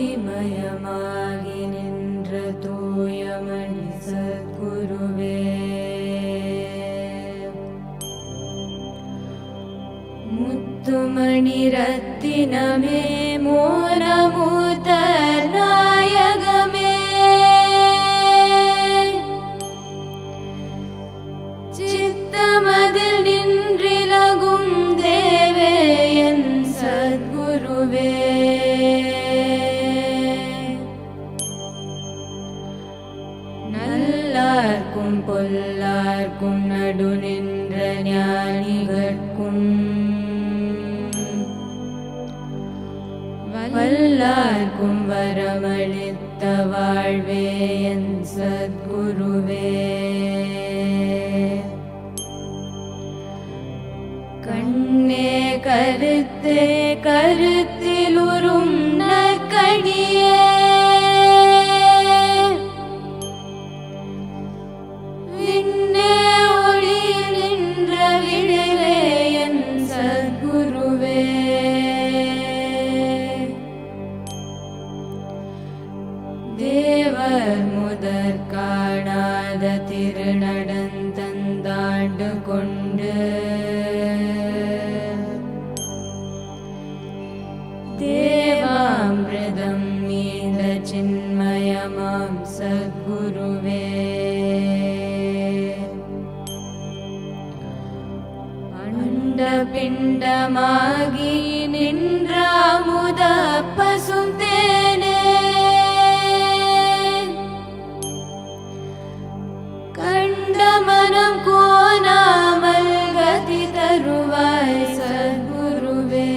ஜோதிமயமாகி நின்ற தூயமணி சத்குருவே, முத்துமணி ரத்தினமே மோனமூத்த நாயகமே, சித்தமதில் நின்றிலகும் தேவே என் சத்குருவே, நல்லார்க்கும் பொல்லார்க்கும் நடு நின்ற ஞானிகட்கும் வல்லார்க்கும் வரமளித்த வாழ்வே என் சத்குருவே, கண்ணே கருத்தே கருத்திலுறும் நற்கணியே, விண்ணே ஒளி நின்ற விழிவே என் சத்குருவே, தேவர் முதற் காணாத திருநடந்தந்தாண்டு கொண்டு தேவாமிர்தம் நீந்த சின்மயமாம் சத்குருவே, அண்ட பிண்டமாகி நின்ற அமுத பசும் தேனே, கண்ட மனம் கோணாமல் கதி தருவாய் சத்குருவே,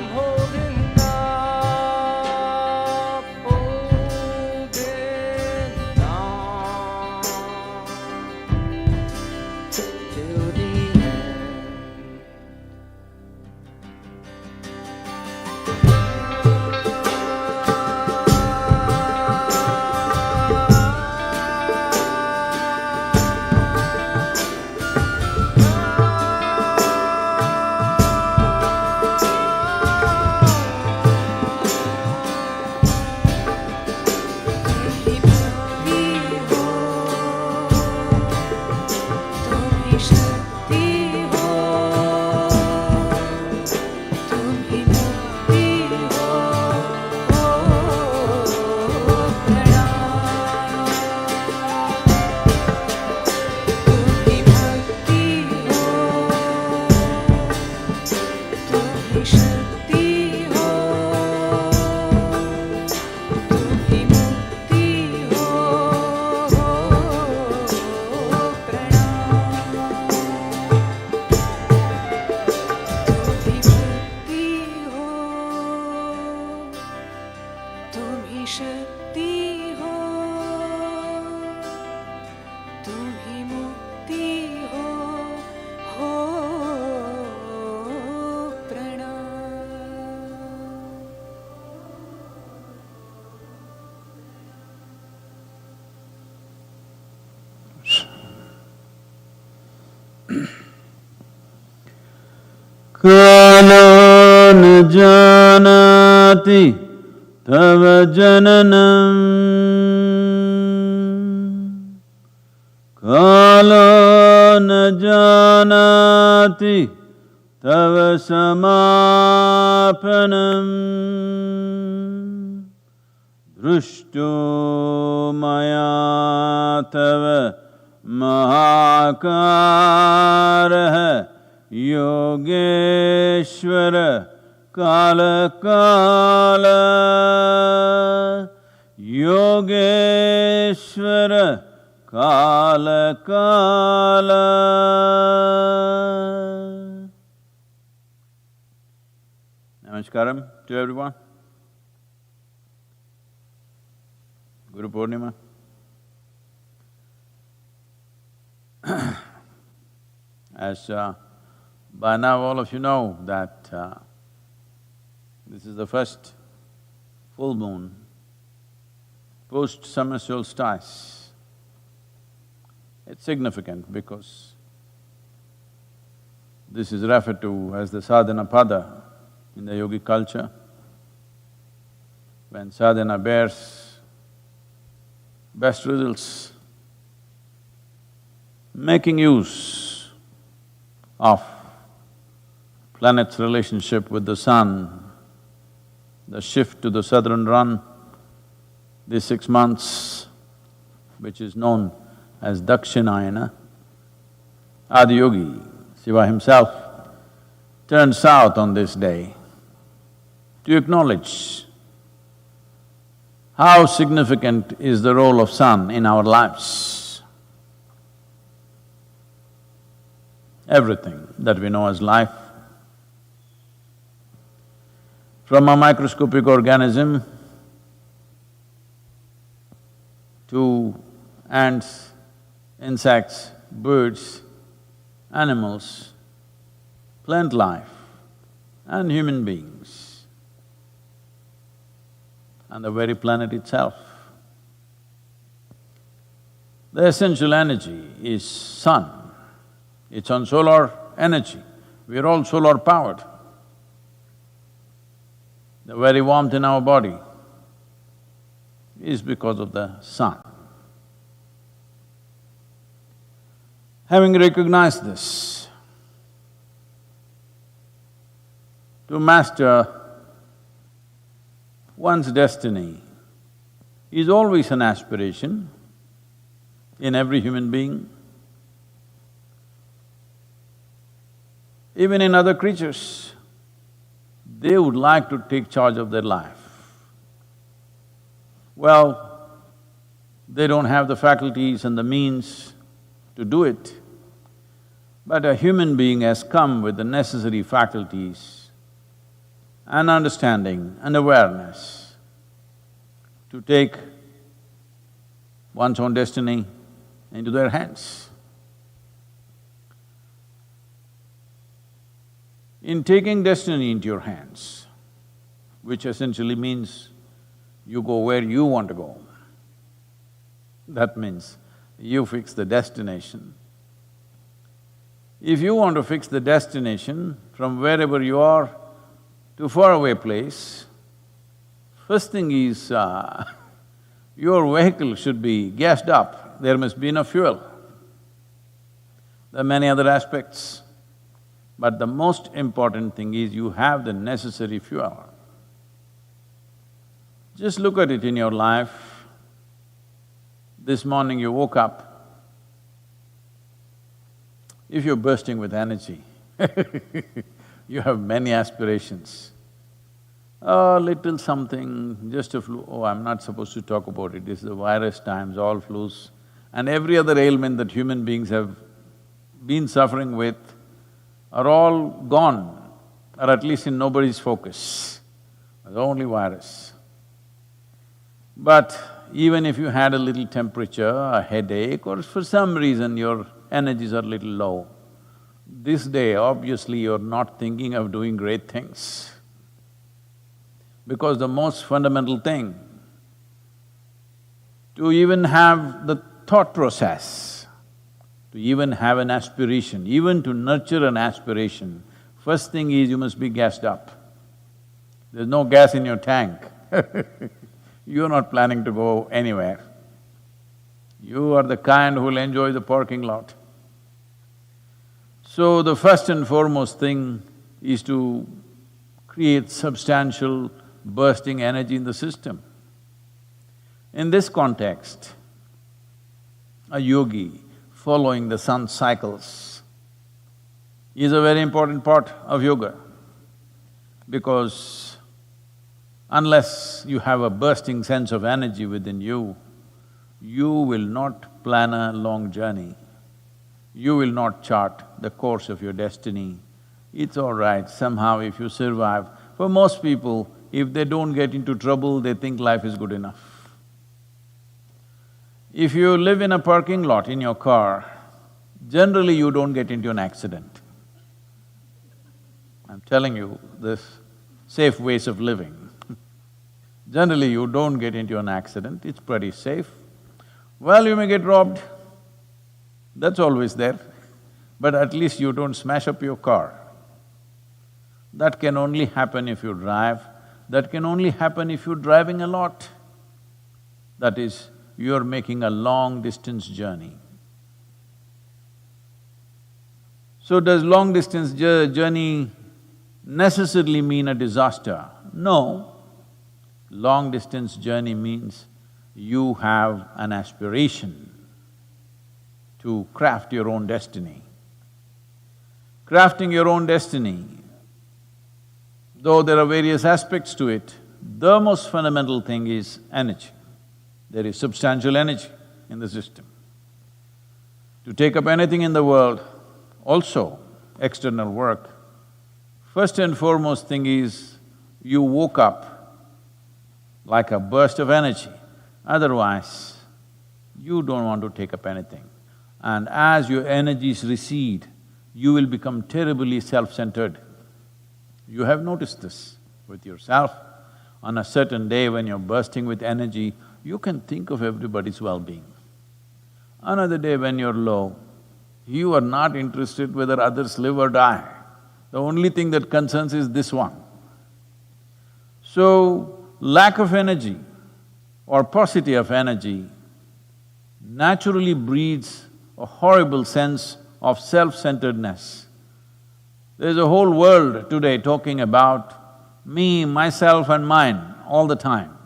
I'm holding up, holding on till the end. कालो न जानाति तव जननम् कालो न जानाति तव समापनम् दृष्टो मया तव महाकारः योगेश्वर काल काल योगेश्वर काल काल. Namaskaram to everyone. Guru Purnima. As by now all of you know that this is the first full moon post-summer solstice. It's significant because this is referred to as the sadhana pada in the yogic culture. When sadhana bears best results, making use of planet's relationship with the sun, the shift to the southern run, these 6 months, which is known as Dakshinayana, Adiyogi, Shiva himself, turned south on this day to acknowledge how significant is the role of sun in our lives. Everything that we know as life, from a microscopic organism to ants, insects, birds, animals, plant life and human beings, and the very planet itself. The essential energy is sun. It's on solar energy. We're all solar powered. The very warmth in our body is because of the sun. Having recognized this, to master one's destiny is always an aspiration in every human being, even in other creatures. They would like to take charge of their life. Well, they don't have the faculties and the means to do it, but a human being has come with the necessary faculties and understanding and awareness to take one's own destiny into their hands. In taking destiny into your hands, which essentially means you go where you want to go, that means you fix the destination. If you want to fix the destination from wherever you are to faraway place, first thing is your vehicle should be gassed up, there must be enough fuel. There are many other aspects, but the most important thing is you have the necessary fuel. Just look at it in your life. This morning you woke up, if you're bursting with energy, you have many aspirations. Oh, little something, just a flu, oh, I'm not supposed to talk about it, this is the virus times, all flus, and every other ailment that human beings have been suffering with are all gone, or at least in nobody's focus. There's only virus. But even if you had a little temperature, a headache, or for some reason your energies are a little low, this day obviously you're not thinking of doing great things. Because the most fundamental thing, to even have the thought process, to even have an aspiration, even to nurture an aspiration, first thing is you must be gassed up. There's no gas in your tank you're not planning to go anywhere. You are the kind who'll enjoy the parking lot. So the first and foremost thing is to create substantial bursting energy in the system. In this context, a yogi following the sun's cycles is a very important part of yoga, because unless you have a bursting sense of energy within you, you will not plan a long journey. You will not chart the course of your destiny. It's all right, somehow if you survive. For most people, if they don't get into trouble, they think life is good enough. If you live in a parking lot in your car, generally you don't get into an accident. I'm telling you this safe ways of living. Generally you don't get into an accident, it's pretty safe. Well, you may get robbed, that's always there, but at least you don't smash up your car. That can only happen if you drive, that can only happen if you're driving a lot. That is, you're making a long-distance journey. So does long-distance journey necessarily mean a disaster? No. Long-distance journey means you have an aspiration to craft your own destiny. Crafting your own destiny, though there are various aspects to it, the most fundamental thing is energy. There is substantial energy in the system. To take up anything in the world, also external work, first and foremost thing is you woke up like a burst of energy, otherwise you don't want to take up anything. And as your energies recede, you will become terribly self-centered. You have noticed this with yourself. On a certain day when you're bursting with energy, you can think of everybody's well-being. Another day when you're low, you are not interested whether others live or die. The only thing that concerns is this one. So, lack of energy or paucity of energy naturally breeds a horrible sense of self-centeredness. There's a whole world today talking about me, myself and mine all the time.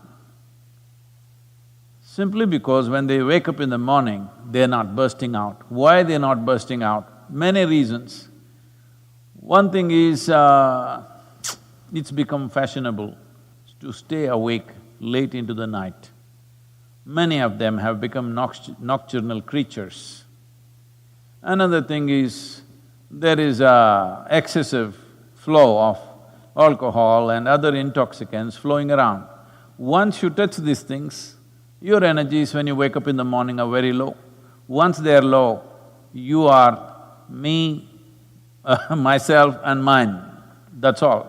Simply because when they wake up in the morning, they're not bursting out. Why they're not bursting out? Many reasons. One thing is, it's become fashionable to stay awake late into the night. Many of them have become nocturnal creatures. Another thing is, there is a excessive flow of alcohol and other intoxicants flowing around. Once you touch these things, your energies when you wake up in the morning are very low. Once they are low, you are me, myself and mine, that's all.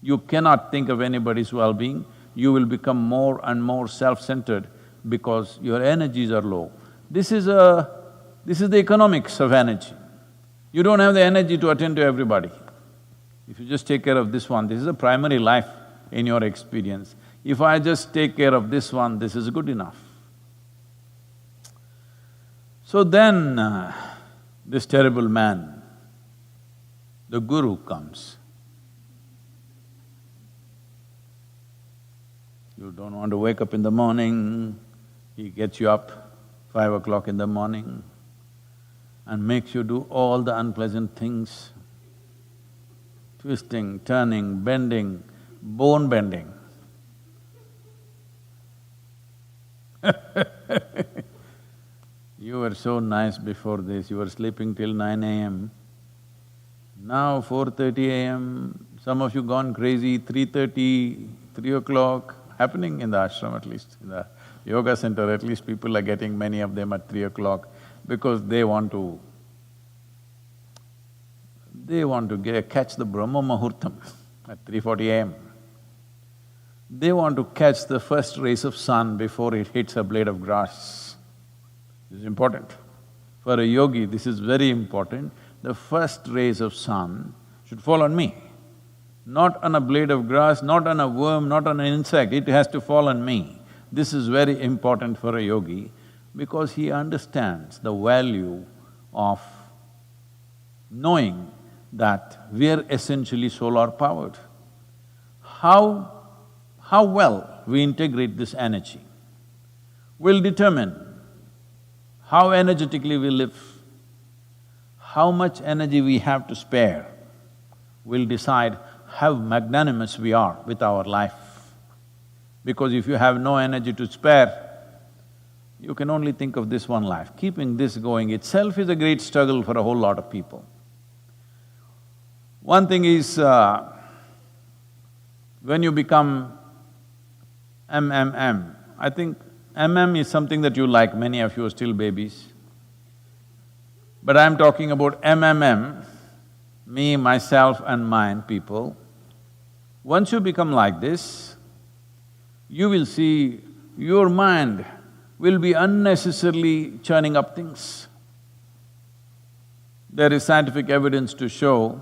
You cannot think of anybody's well-being, you will become more and more self-centered because your energies are low. This is the economics of energy. You don't have the energy to attend to everybody. If you just take care of this one, this is a primary life in your experience. If I just take care of this one, this is good enough. So then, this terrible man, the Guru comes. You don't want to wake up in the morning, he gets you up 5 o'clock in the morning and makes you do all the unpleasant things, twisting, turning, bending, bone bending. You were so nice before this, you were sleeping till 9 a.m. Now 4:30 a.m., some of you gone crazy, 3:30, 3 o'clock, happening in the ashram at least, in the yoga center at least people are getting, many of them at 3 o'clock because they want to catch the Brahma Muhurtam at 3:40 a.m. They want to catch the first rays of sun before it hits a blade of grass. This is important. For a yogi, this is very important. The first rays of sun should fall on me, not on a blade of grass, not on a worm, not on an insect, it has to fall on me. This is very important for a yogi because he understands the value of knowing that we are essentially solar-powered. How well we integrate this energy will determine how energetically we live. How much energy we have to spare will decide how magnanimous we are with our life. Because if you have no energy to spare, you can only think of this one life. Keeping this going itself is a great struggle for a whole lot of people. One thing is, when you become MMM, I think MM is something that you like, many of you are still babies. But I'm talking about MMM, me, myself and mine people. Once you become like this, you will see your mind will be unnecessarily churning up things. There is scientific evidence to show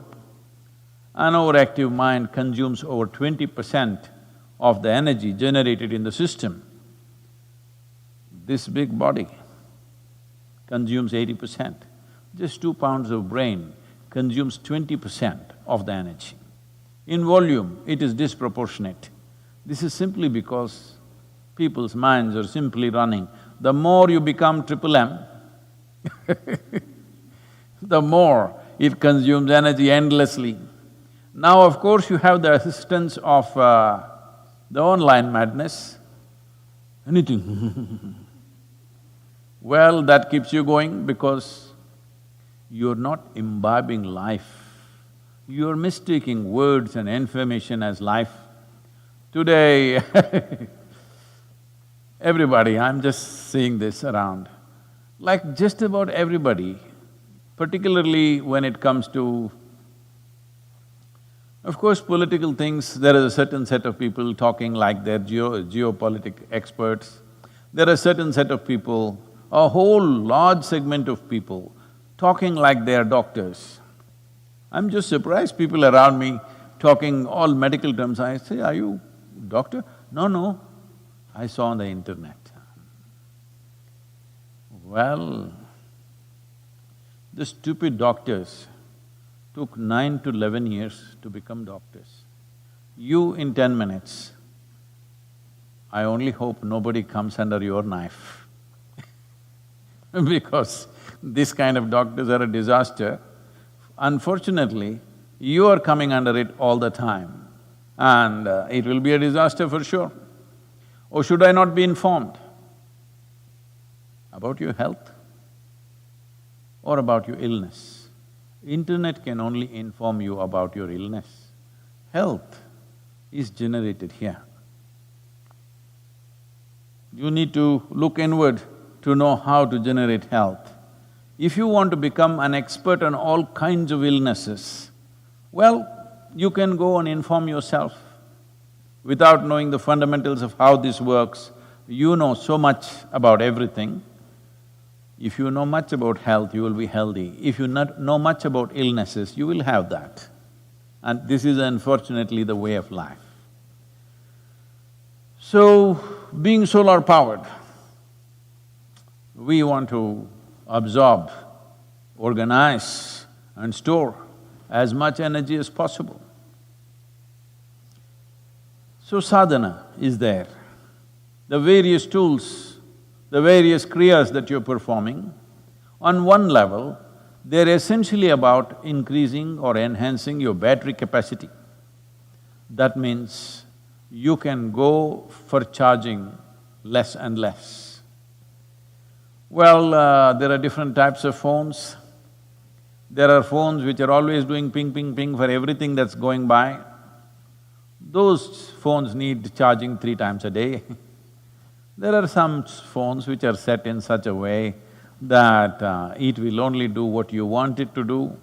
an overactive mind consumes over 20% of the energy generated in the system. This big body consumes 80%. Just 2 pounds of brain consumes 20% of the energy. In volume, it is disproportionate. This is simply because people's minds are simply running. The more you become triple M, the more it consumes energy endlessly. Now, of course, you have the assistance of the online madness, anything well, that keeps you going because you're not imbibing life. You're mistaking words and information as life. Today, everybody, I'm just seeing this around, like just about everybody, particularly when it comes to, of course, political things, there is a certain set of people talking like they're geopolitical experts. There are a certain set of people, a whole large segment of people talking like they're doctors. I'm just surprised people around me talking all medical terms. I say, are you doctor? No, I saw on the internet. Well, the stupid doctors took 9 to 11 years to become doctors. You in 10 minutes, I only hope nobody comes under your knife because this kind of doctors are a disaster. Unfortunately, you are coming under it all the time and it will be a disaster for sure. Or should I not be informed about your health or about your illness? Internet can only inform you about your illness. Health is generated here. You need to look inward to know how to generate health. If you want to become an expert on all kinds of illnesses, well, you can go and inform yourself. Without knowing the fundamentals of how this works, you know so much about everything. If you know much about health, you will be healthy. If you not know much about illnesses, you will have that. And this is unfortunately the way of life. So, being solar-powered, we want to absorb, organize and store as much energy as possible. So sadhana is there. The various tools, the various kriyas that you're performing, on one level, they're essentially about increasing or enhancing your battery capacity. That means you can go for charging less and less. Well, there are different types of phones. There are phones which are always doing ping, ping, ping for everything that's going by. Those phones need charging 3 times a day. There are some phones which are set in such a way that it will only do what you want it to do,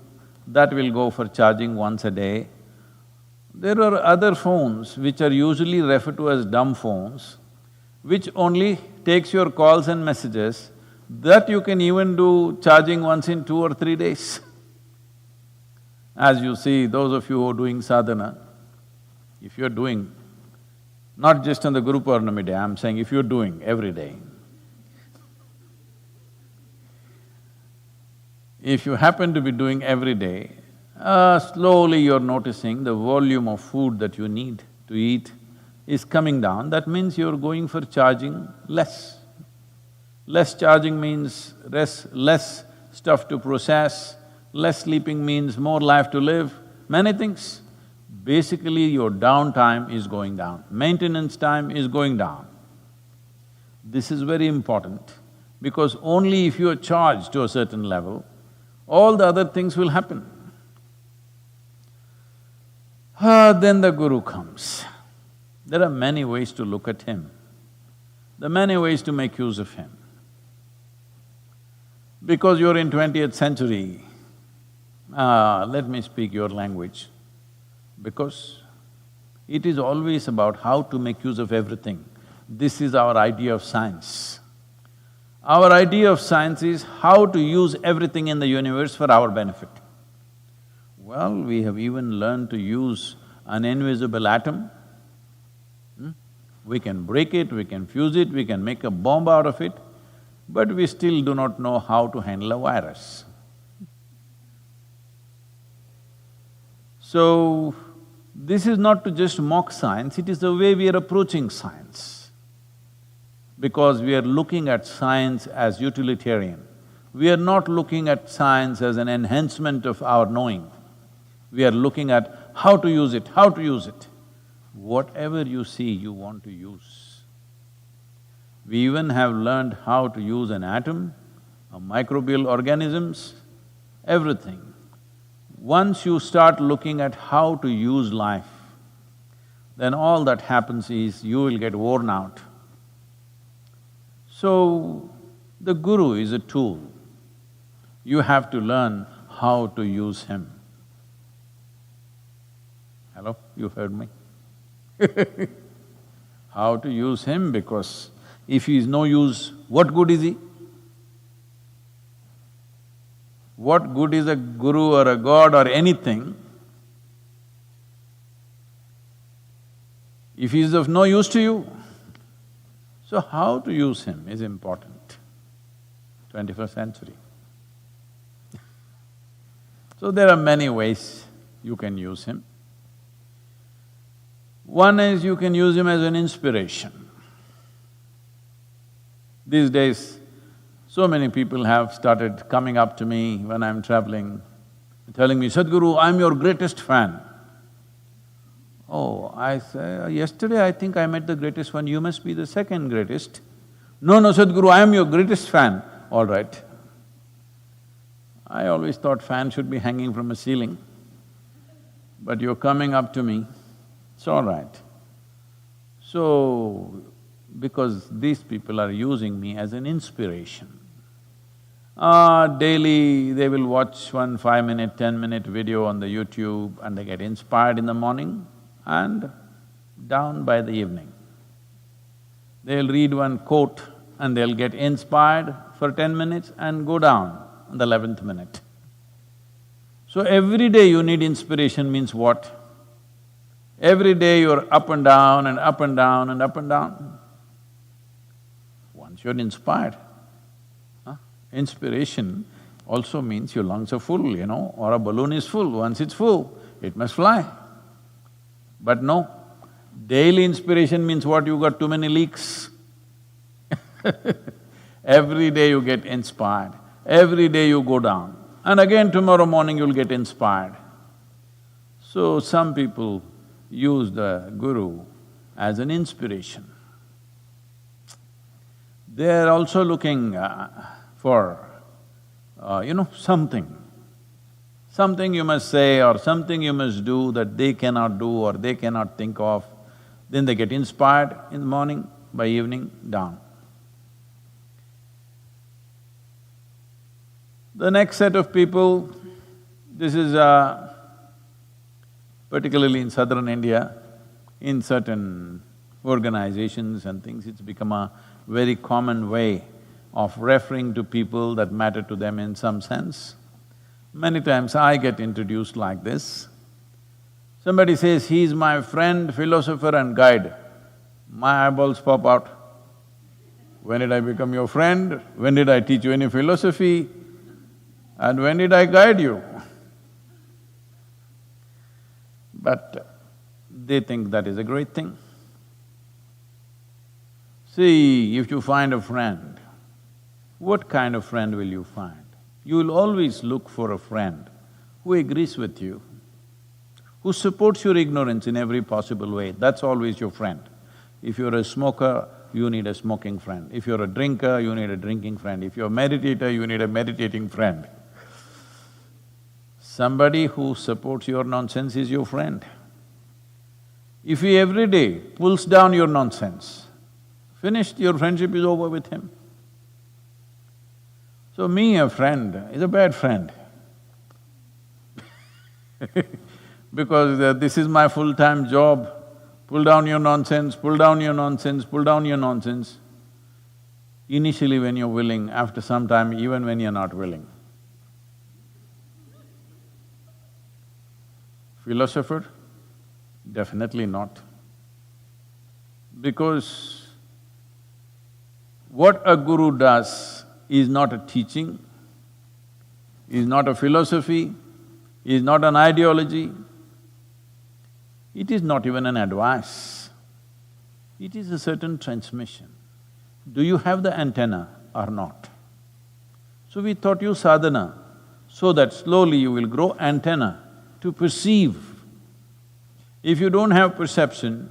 that will go for charging once a day. There are other phones which are usually referred to as dumb phones, which only takes your calls and messages, that you can even do charging once in 2 or 3 days. As you see, those of you who are doing sadhana, if you're doing, not just on the Guru Purnima day, I'm saying if you're doing every day, if you happen to be doing every day, slowly you're noticing the volume of food that you need to eat is coming down. That means you're going for charging less. Less charging means less stuff to process, less sleeping means more life to live, many things. Basically, your downtime is going down, maintenance time is going down. This is very important because only if you are charged to a certain level, all the other things will happen. Then the Guru comes. There are many ways to look at him. There are many ways to make use of him. Because you're in 20th century, let me speak your language. Because it is always about how to make use of everything. This is our idea of science. Our idea of science is how to use everything in the universe for our benefit. Well, we have even learned to use an invisible atom. We can break it, we can fuse it, we can make a bomb out of it, but we still do not know how to handle a virus. So, this is not to just mock science, it is the way we are approaching science. Because we are looking at science as utilitarian. We are not looking at science as an enhancement of our knowing. We are looking at how to use it, how to use it. Whatever you see, you want to use. We even have learned how to use an atom, microbial organisms, everything. Once you start looking at how to use life, then all that happens is you will get worn out. So, the Guru is a tool. You have to learn how to use him. Hello, you heard me? How to use him, because if he is no use, what good is he? What good is a guru or a god or anything if he is of no use to you? So how to use him is important, 21st century. So there are many ways you can use him. One is you can use him as an inspiration. These days, so many people have started coming up to me when I'm traveling, telling me, "Sadhguru, I'm your greatest fan." Oh, I say, "Yesterday I think I met the greatest one, you must be the second greatest." "No, no, Sadhguru, I am your greatest fan." "All right." I always thought fan should be hanging from a ceiling. but you're coming up to me, it's all right. So, because these people are using me as an inspiration. Daily they will watch one 5-minute, 10-minute video on the YouTube and they get inspired in the morning and down by the evening. They'll read one quote and they'll get inspired for 10 minutes and go down on the 11th minute. So every day you need inspiration means what? Every day you're up and down and up and down and up and down. Once you're inspired, inspiration also means your lungs are full, or a balloon is full. Once it's full, it must fly. But no, daily inspiration means what? You got too many leaks. Every day you get inspired, every day you go down, and again tomorrow morning you'll get inspired. So some people use the Guru as an inspiration. They're also looking for, something you must say or something you must do that they cannot do or they cannot think of. Then they get inspired in the morning, by evening, down. The next set of people, this is particularly in southern India, in certain organizations and things, it's become a very common way of referring to people that matter to them in some sense. Many times I get introduced like this. Somebody says, he's my friend, philosopher and guide. My eyeballs pop out. When did I become your friend? When did I teach you any philosophy? And when did I guide you? But they think that is a great thing. See, if you find a friend, what kind of friend will you find? You will always look for a friend who agrees with you, who supports your ignorance in every possible way. That's always your friend. If you're a smoker, you need a smoking friend. If you're a drinker, you need a drinking friend. If you're a meditator, you need a meditating friend. Somebody who supports your nonsense is your friend. If he every day pulls down your nonsense, finished, your friendship is over with him. So me, a friend, is a bad friend because this is my full-time job. Pull down your nonsense, pull down your nonsense, pull down your nonsense. Initially when you're willing, after some time even when you're not willing. Philosopher? Definitely not. Because what a guru does is not a teaching, is not a philosophy, is not an ideology, it is not even an advice. It is a certain transmission. Do you have the antenna or not? So we taught you sadhana so that slowly you will grow antenna to perceive. If you don't have perception,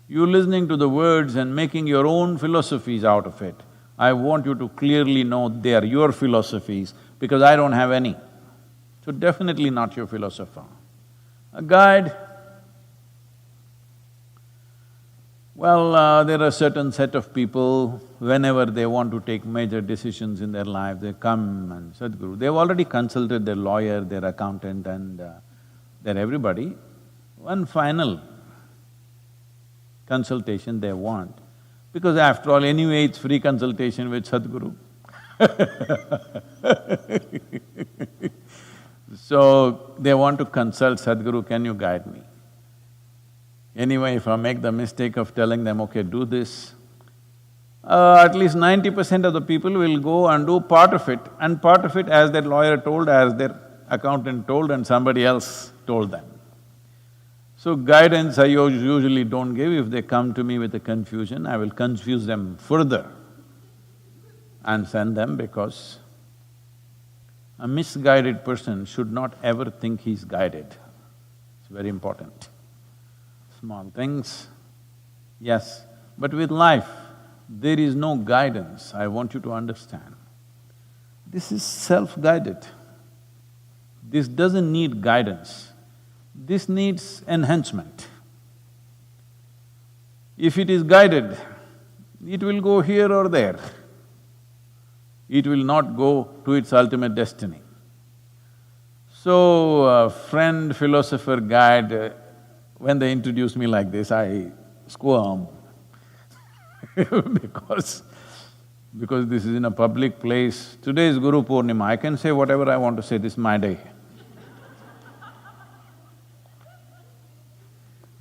you're listening to the words and making your own philosophies out of it. I want you to clearly know they are your philosophies because I don't have any. So definitely not your philosopher. A guide, well, there are a certain set of people, whenever they want to take major decisions in their life, they come and Sadhguru, they've already consulted their lawyer, their accountant and their everybody. One final consultation they want, because after all, anyway it's free consultation with Sadhguru. So they want to consult Sadhguru, can you guide me? Anyway, if I make the mistake of telling them, okay, do this, at least 90% of the people will go and do part of it, and part of it as their lawyer told, as their accountant told, and somebody else told them. So guidance I usually don't give. If they come to me with a confusion, I will confuse them further and send them, because a misguided person should not ever think he's guided. It's very important. Small things, yes, but with life, there is no guidance, I want you to understand. This is self-guided. This doesn't need guidance. This needs enhancement. If it is guided, it will go here or there. It will not go to its ultimate destiny. So, friend, philosopher, guide, when they introduce me like this, I squirm because this is in a public place. Today is Guru Purnima, I can say whatever I want to say, this is my day.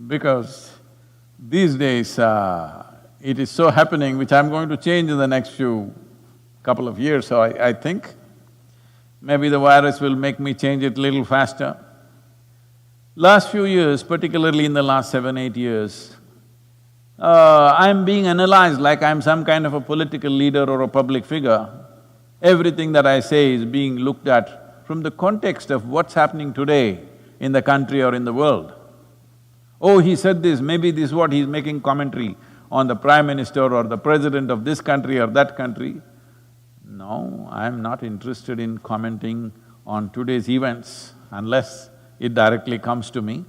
Because these days, it is so happening, which I'm going to change in the next couple of years, so I think maybe the virus will make me change it little faster. Last few years, particularly in the last 7, 8 years, I'm being analyzed like I'm some kind of a political leader or a public figure. Everything that I say is being looked at from the context of what's happening today in the country or in the world. Oh, he said this, maybe this is what he's making commentary on the Prime Minister or the President of this country or that country. No, I'm not interested in commenting on today's events unless it directly comes to me.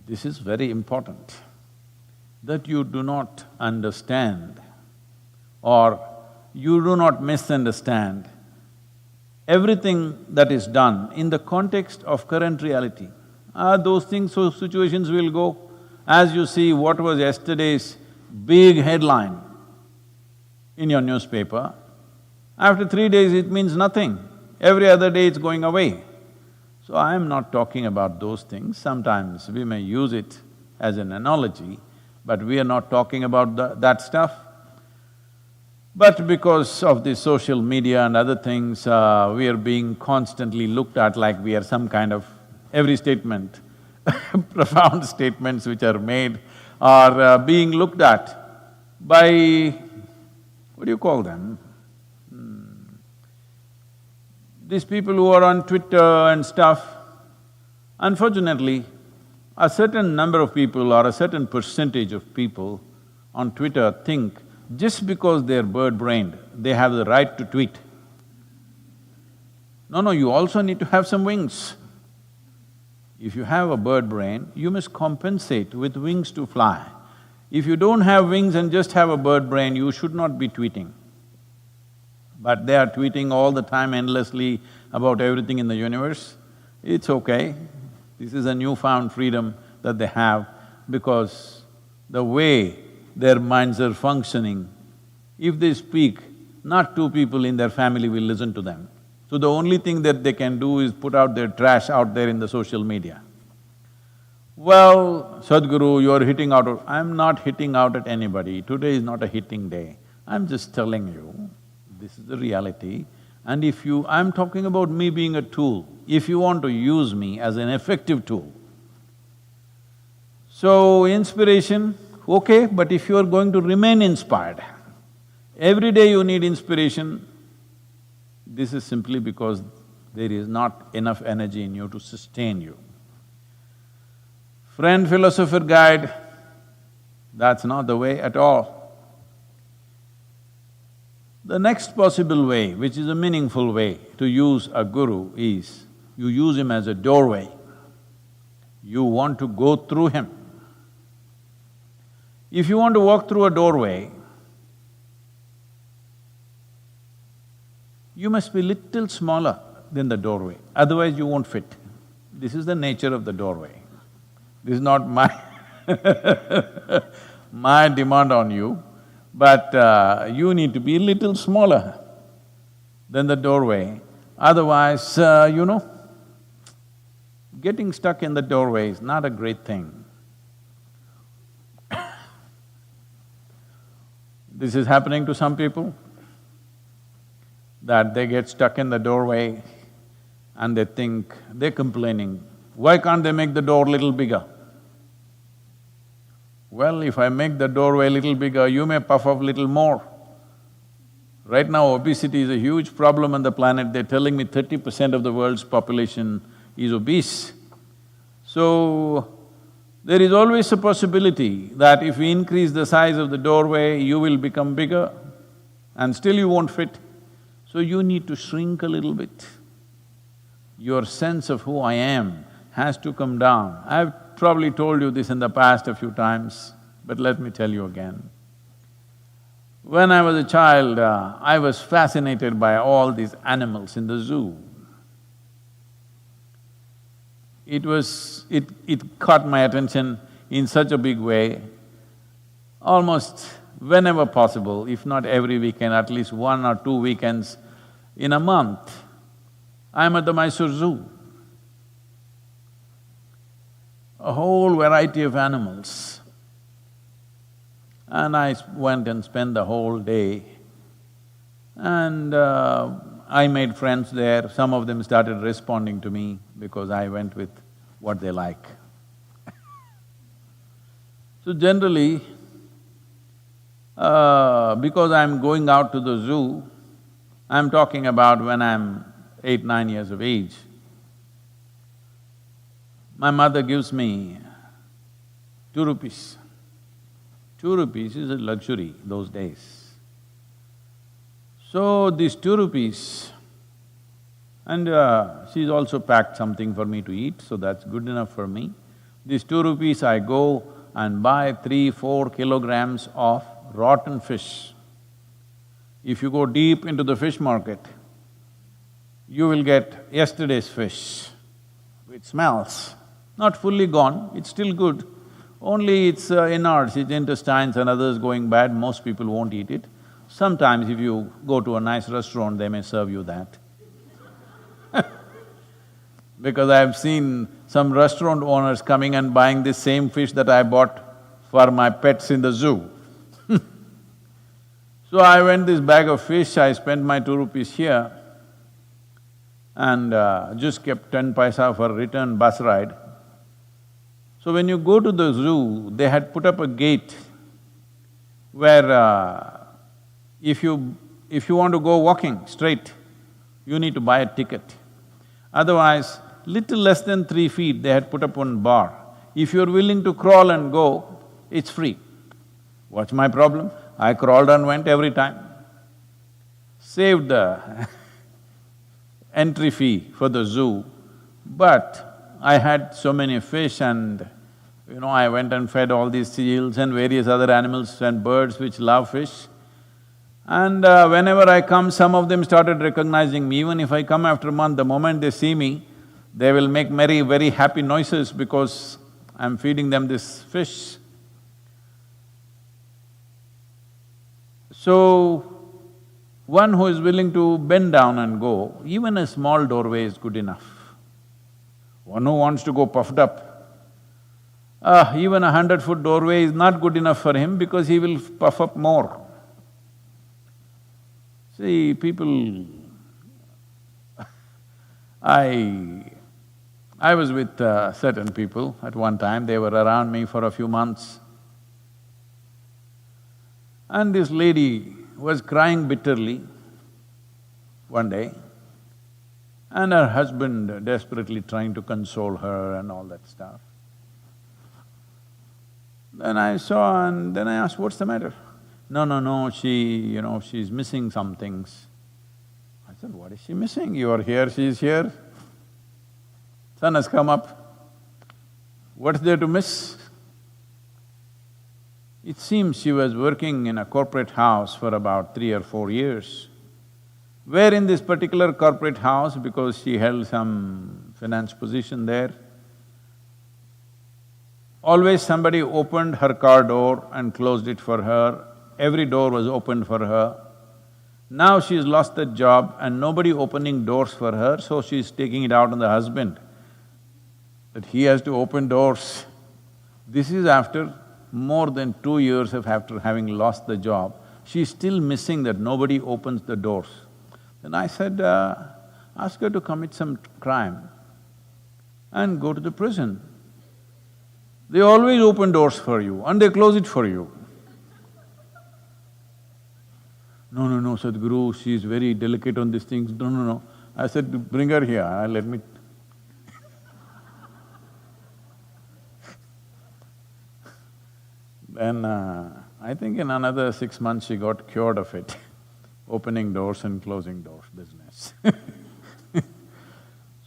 This is very important, that you do not understand or you do not misunderstand everything that is done in the context of current reality. Those things, so situations will go. As you see what was yesterday's big headline in your newspaper, after 3 days it means nothing. Every other day it's going away. So I am not talking about those things. Sometimes we may use it as an analogy, but we are not talking about that stuff. But because of the social media and other things, we are being constantly looked at like we are some kind of… every statement profound statements which are made are being looked at by… what do you call them? These people who are on Twitter and stuff. Unfortunately, a certain number of people or a certain percentage of people on Twitter think just because they're bird-brained, they have the right to tweet. No, you also need to have some wings. If you have a bird brain, you must compensate with wings to fly. If you don't have wings and just have a bird brain, you should not be tweeting. But they are tweeting all the time endlessly about everything in the universe. It's okay. This is a newfound freedom that they have because the way their minds are functioning, if they speak, not 2 people in their family will listen to them. So the only thing that they can do is put out their trash out there in the social media. Well, Sadhguru, you're hitting out… I'm not hitting out at anybody. Today is not a hitting day. I'm just telling you, this is the reality. And if you… I'm talking about me being a tool. If you want to use me as an effective tool. So, inspiration, okay, but if you are going to remain inspired, every day you need inspiration, this is simply because there is not enough energy in you to sustain you. Friend, philosopher, guide, that's not the way at all. The next possible way, which is a meaningful way to use a guru is, you use him as a doorway. You want to go through him. If you want to walk through a doorway, you must be little smaller than the doorway, otherwise you won't fit. This is the nature of the doorway. This is not my my demand on you, but you need to be a little smaller than the doorway. Otherwise, getting stuck in the doorway is not a great thing. This is happening to some people, that they get stuck in the doorway and they think… they're complaining, why can't they make the door little bigger? Well, if I make the doorway little bigger, you may puff up little more. Right now, obesity is a huge problem on the planet. They're telling me 30% of the world's population is obese. So, there is always a possibility that if we increase the size of the doorway, you will become bigger and still you won't fit. So you need to shrink a little bit. your sense of who I am has to come down. I've probably told you this in the past a few times, but let me tell you again. When I was a child, I was fascinated by all these animals in the zoo. It caught my attention in such a big way. Almost whenever possible, if not every weekend, at least 1 or 2 weekends in a month, I'm at the Mysore Zoo. A whole variety of animals. And I went and spent the whole day. And I made friends there. Some of them started responding to me because I went with what they like. So generally, because I'm going out to the zoo, I'm talking about when I'm 8, 9 years of age. My mother gives me 2 rupees. 2 rupees is a luxury those days. So these 2 rupees, and she's also packed something for me to eat, so that's good enough for me. These 2 rupees I go and buy 3-4 kilograms of rotten fish. If you go deep into the fish market, you will get yesterday's fish. It smells, not fully gone, it's still good. Only its innards, its intestines and others going bad, most people won't eat it. Sometimes if you go to a nice restaurant, they may serve you that. Because I've seen some restaurant owners coming and buying the same fish that I bought for my pets in the zoo. So I went this bag of fish, I spent my 2 rupees here and just kept 10 paisa for return bus ride. So when you go to the zoo, they had put up a gate where if you want to go walking straight, you need to buy a ticket. Otherwise, little less than 3 feet, they had put up one bar. If you're willing to crawl and go, it's free. What's my problem? I crawled and went every time. Saved the entry fee for the zoo, but I had so many fish and I went and fed all these seals and various other animals and birds which love fish. And whenever I come, some of them started recognizing me. Even if I come after a month, the moment they see me, they will make very happy noises because I'm feeding them this fish. So, one who is willing to bend down and go, even a small doorway is good enough. One who wants to go puffed up, even a 100-foot doorway is not good enough for him because he will puff up more. See, people… I was with certain people at one time, they were around me for a few months. And this lady was crying bitterly one day, and her husband desperately trying to console her and all that stuff. Then I saw and then I asked, what's the matter? No, she's missing some things. I said, what is she missing? You are here, she is here. Sun has come up. What's there to miss? It seems she was working in a corporate house for about 3 or 4 years. Where in this particular corporate house, because she held some finance position there, always somebody opened her car door and closed it for her. Every door was opened for her. Now she's lost that job and nobody opening doors for her, so she's taking it out on the husband, that he has to open doors. This is after more than 2 years of after having lost the job. She's still missing that nobody opens the doors. Then I said, ask her to commit some crime and go to the prison. They always open doors for you and they close it for you. No, Sadhguru, she's very delicate on these things. No. I said, bring her here, let me… Then I think in another 6 months she got cured of it, opening doors and closing doors business.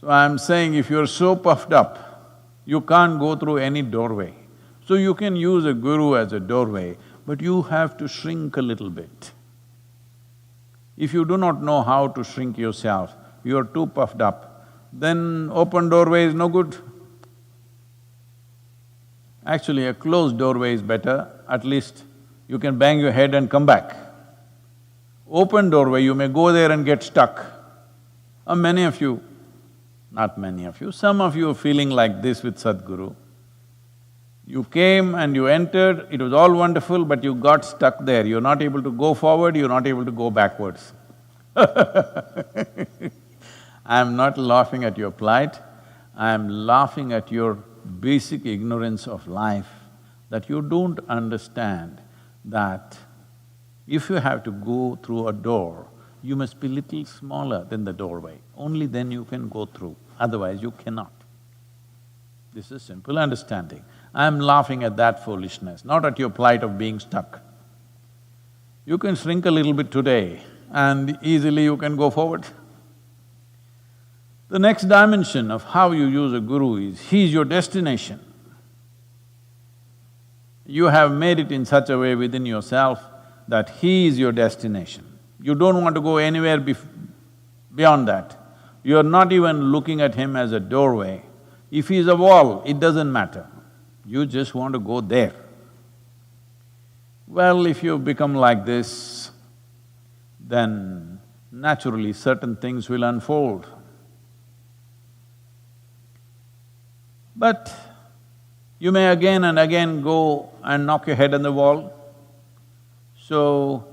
So I'm saying if you're so puffed up, you can't go through any doorway. So you can use a guru as a doorway, but you have to shrink a little bit. If you do not know how to shrink yourself, you're too puffed up, then open doorway is no good. Actually, a closed doorway is better, at least you can bang your head and come back. Open doorway, you may go there and get stuck. Many of you, not many of you, some of you are feeling like this with Sadhguru. You came and you entered, it was all wonderful, but you got stuck there. You're not able to go forward, you're not able to go backwards. I'm not laughing at your plight, I'm laughing at your basic ignorance of life, that you don't understand that if you have to go through a door, you must be little smaller than the doorway. Only then you can go through, otherwise you cannot. This is simple understanding. I'm laughing at that foolishness, not at your plight of being stuck. You can shrink a little bit today and easily you can go forward. The next dimension of how you use a guru is, he is your destination. You have made it in such a way within yourself that he is your destination. You don't want to go anywhere beyond that. You're not even looking at him as a doorway. If he's a wall, it doesn't matter. You just want to go there. Well, if you become like this, then naturally certain things will unfold. But you may again and again go and knock your head on the wall. So,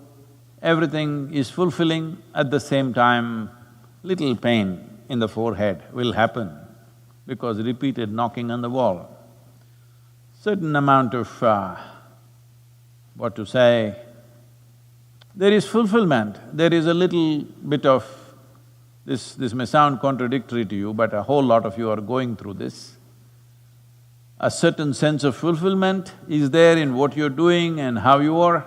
everything is fulfilling, at the same time, little pain in the forehead will happen because repeated knocking on the wall. Certain amount of, there is fulfillment, there is a little bit of… This may sound contradictory to you, but a whole lot of you are going through this. A certain sense of fulfillment is there in what you're doing and how you are,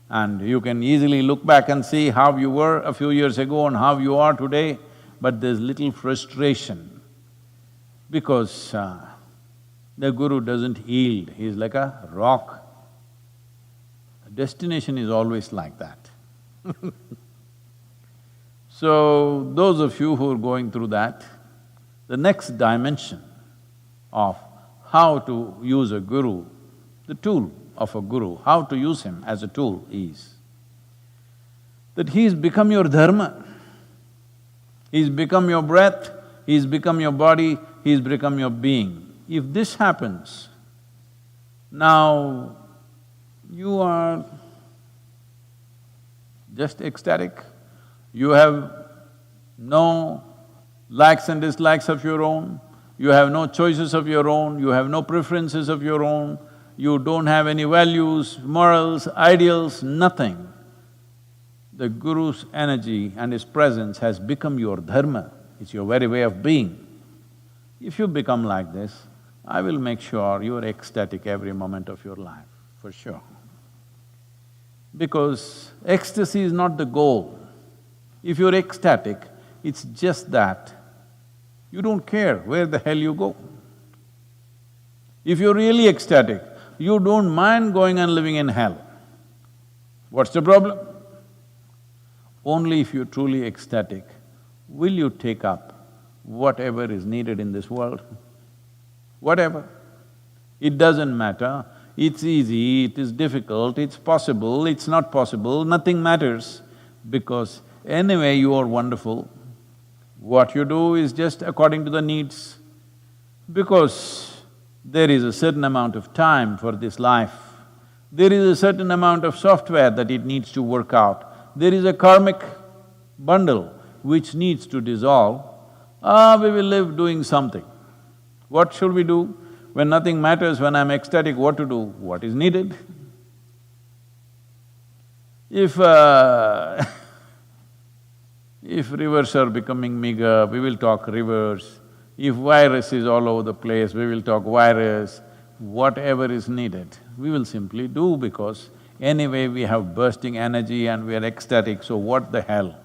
and you can easily look back and see how you were a few years ago and how you are today, but there's little frustration because the guru doesn't yield, he's like a rock. Destination is always like that. So, those of you who are going through that, the next dimension of how to use a guru, the tool of a guru, how to use him as a tool is that he's become your dharma, he's become your breath, he's become your body, he's become your being. If this happens, now you are just ecstatic, you have no likes and dislikes of your own, you have no choices of your own, you have no preferences of your own, you don't have any values, morals, ideals, nothing. The Guru's energy and his presence has become your dharma, it's your very way of being. If you become like this, I will make sure you are ecstatic every moment of your life, for sure. Because ecstasy is not the goal. If you're ecstatic, it's just that you don't care where the hell you go. If you're really ecstatic, you don't mind going and living in hell. What's the problem? Only if you're truly ecstatic, will you take up whatever is needed in this world? Whatever. It doesn't matter, it's easy, it is difficult, it's possible, it's not possible, nothing matters because anyway you are wonderful. What you do is just according to the needs. Because there is a certain amount of time for this life, there is a certain amount of software that it needs to work out, there is a karmic bundle which needs to dissolve, we will live doing something. What should we do? When nothing matters, when I'm ecstatic, what to do? What is needed? If if rivers are becoming meager, we will talk rivers. If virus is all over the place, we will talk virus. Whatever is needed, we will simply do because anyway we have bursting energy and we are ecstatic, so what the hell?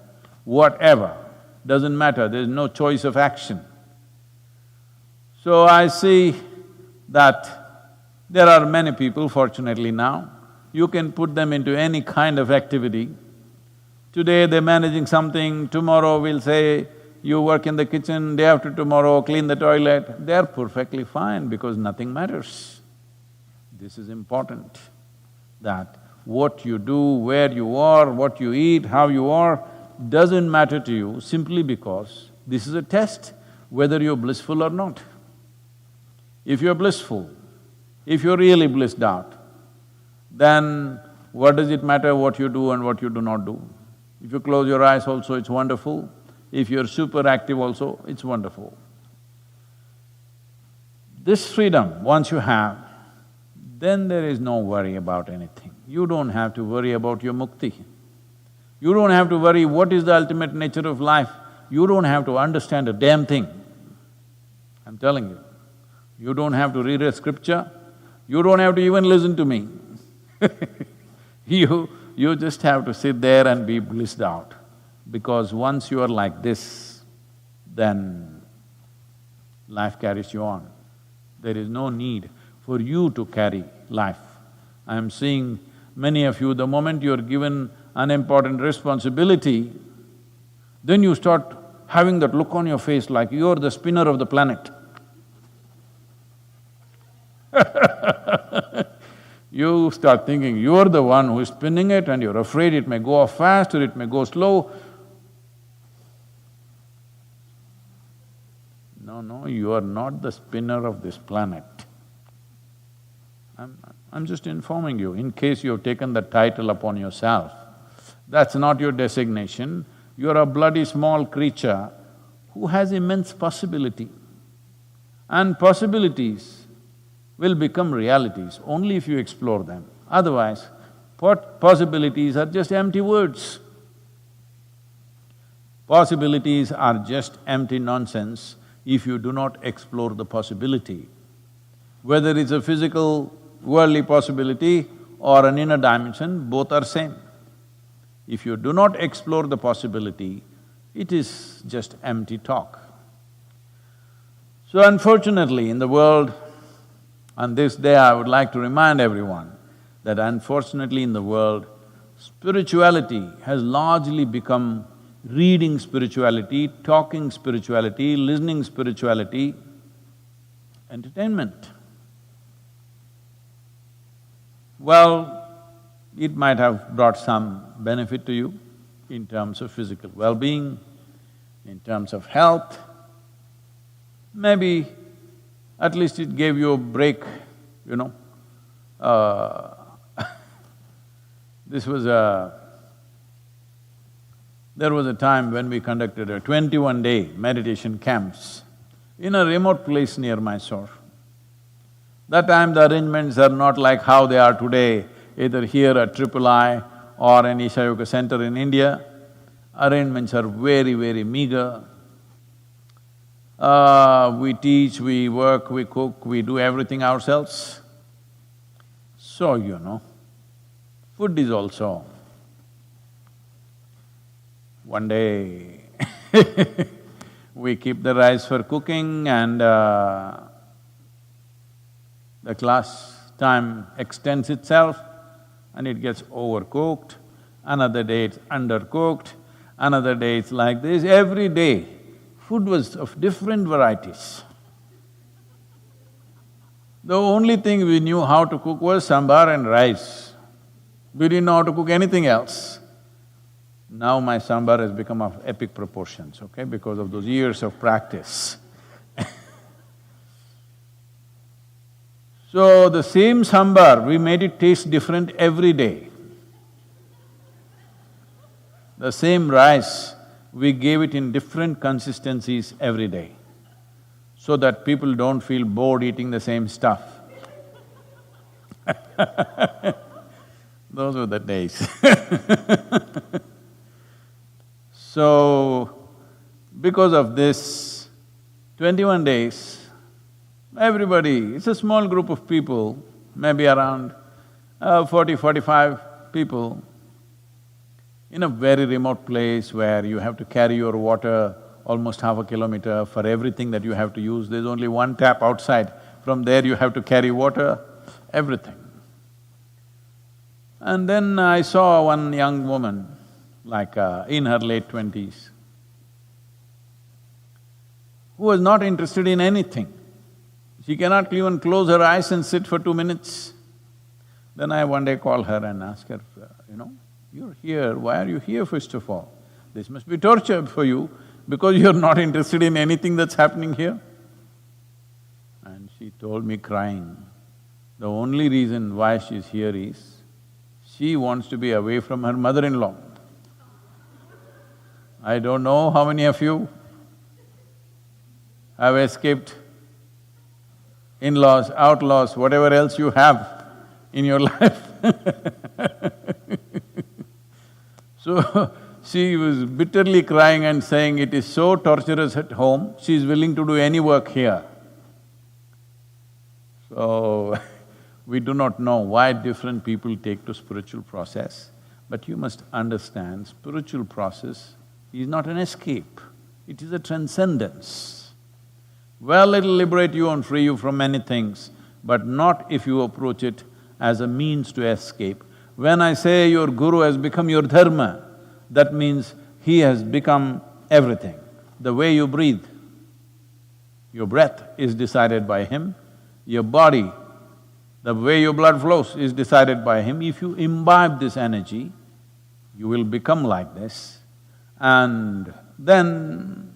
Whatever, doesn't matter, there is no choice of action. So I see that there are many people, fortunately now, you can put them into any kind of activity. Today they're managing something, tomorrow we'll say, you work in the kitchen, day after tomorrow clean the toilet. They're perfectly fine because nothing matters. This is important, that what you do, where you are, what you eat, how you are, doesn't matter to you simply because this is a test whether you're blissful or not. If you're blissful, if you're really blissed out, then what does it matter what you do and what you do not do? If you close your eyes also, it's wonderful. If you're super active also, it's wonderful. This freedom, once you have, then there is no worry about anything. You don't have to worry about your mukti. You don't have to worry what is the ultimate nature of life. You don't have to understand a damn thing. I'm telling you. You don't have to read a scripture, you don't have to even listen to me. You just have to sit there and be blissed out. Because once you are like this, then life carries you on. There is no need for you to carry life. I am seeing many of you, the moment you're given an important responsibility, then you start having that look on your face like you're the spinner of the planet. You start thinking you're the one who is spinning it and you're afraid it may go off fast or it may go slow. No, you are not the spinner of this planet. I'm just informing you, in case you have taken the title upon yourself. That's not your designation. You're a bloody small creature who has immense possibility. And possibilities will become realities only if you explore them. Otherwise, possibilities are just empty words. Possibilities are just empty nonsense if you do not explore the possibility. Whether it's a physical, worldly possibility or an inner dimension, both are same. If you do not explore the possibility, it is just empty talk. So unfortunately, in the world, on this day I would like to remind everyone that unfortunately in the world, spirituality has largely become reading spirituality, talking spirituality, listening spirituality, entertainment. Well, it might have brought some benefit to you in terms of physical well-being, in terms of health. Maybe at least it gave you a break, you know. There was a time when we conducted a 21-day meditation camps in a remote place near Mysore. That time the arrangements are not like how they are today, either here at III or an Isha Yoga center in India. Arrangements are very, very meager. We teach, we work, we cook, we do everything ourselves. So, you know, food is also… One day we keep the rice for cooking and the class time extends itself and it gets overcooked. Another day it's undercooked, another day it's like this. Every day food was of different varieties. The only thing we knew how to cook was sambar and rice. We didn't know how to cook anything else. Now my sambar has become of epic proportions, okay, because of those years of practice. So the same sambar, we made it taste different every day. The same rice, we gave it in different consistencies every day, so that people don't feel bored eating the same stuff. Those were the days. So, because of this, 21 days, everybody, it's a small group of people, maybe around 40-45 people, in a very remote place where you have to carry your water almost half a kilometer for everything that you have to use. There's only one tap outside. From there you have to carry water, everything. And then I saw one young woman, like in her late 20s, who was not interested in anything. She cannot even close her eyes and sit for 2 minutes. Then I one day called her and asked her, you're here, why are you here first of all? This must be torture for you because you're not interested in anything that's happening here. And she told me crying, the only reason why she's here is, she wants to be away from her mother-in-law. I don't know how many of you have escaped in-laws, outlaws, whatever else you have in your life. So, she was bitterly crying and saying it is so torturous at home, she is willing to do any work here. So, we do not know why different people take to spiritual process, but you must understand spiritual process is not an escape, it is a transcendence. Well, it'll liberate you and free you from many things, but not if you approach it as a means to escape. When I say your guru has become your dharma, that means he has become everything. The way you breathe, your breath is decided by him, your body, the way your blood flows is decided by him. If you imbibe this energy, you will become like this, and then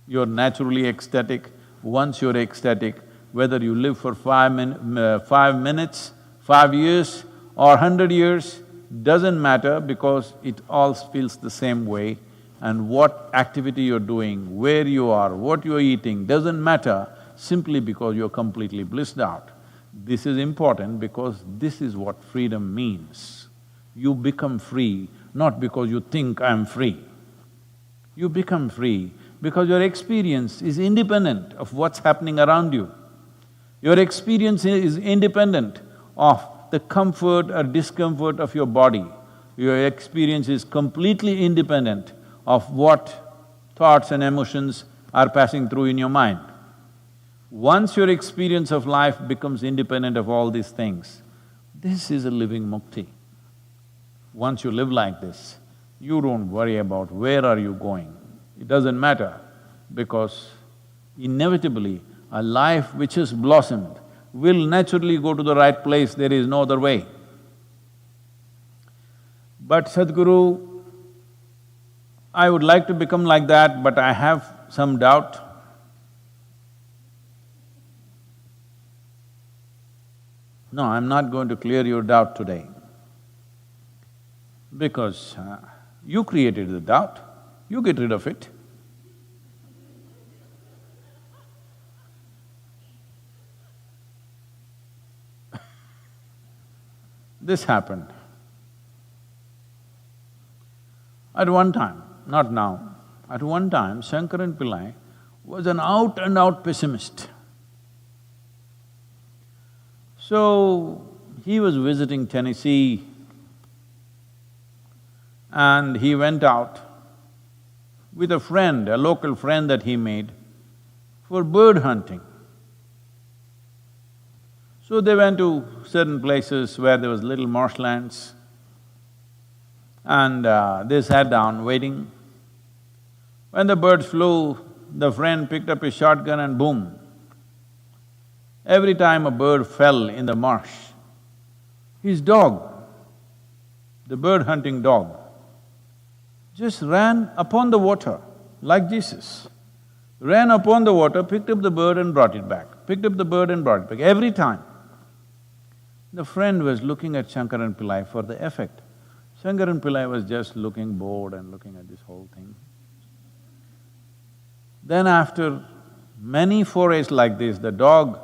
you're naturally ecstatic. Once you're ecstatic, whether you live for 5 minutes, 5 years or 100 years, doesn't matter because it all feels the same way. And what activity you're doing, where you are, what you're eating, doesn't matter simply because you're completely blissed out. This is important because this is what freedom means. You become free not because you think I'm free. You become free because your experience is independent of what's happening around you. Your experience is independent of the comfort or discomfort of your body. Your experience is completely independent of what thoughts and emotions are passing through in your mind. Once your experience of life becomes independent of all these things, this is a living mukti. Once you live like this, you don't worry about where are you going. It doesn't matter because inevitably a life which has blossomed will naturally go to the right place, there is no other way. But Sadhguru, I would like to become like that, but I have some doubt. No, I'm not going to clear your doubt today because you created the doubt, you get rid of it. This happened. At one time, not now, at one time Shankaran Pillai was an out-and-out pessimist. So, he was visiting Tennessee and he went out with a friend, a local friend that he made, for bird hunting. So they went to certain places where there was little marshlands and they sat down waiting. When the birds flew, the friend picked up his shotgun and boom. Every time a bird fell in the marsh, his dog, the bird hunting dog, just ran upon the water like Jesus. Ran upon the water, picked up the bird and brought it back, picked up the bird and brought it back, every time. The friend was looking at Shankaran Pillai for the effect. Shankaran Pillai was just looking bored and looking at this whole thing. Then after many forays like this, the dog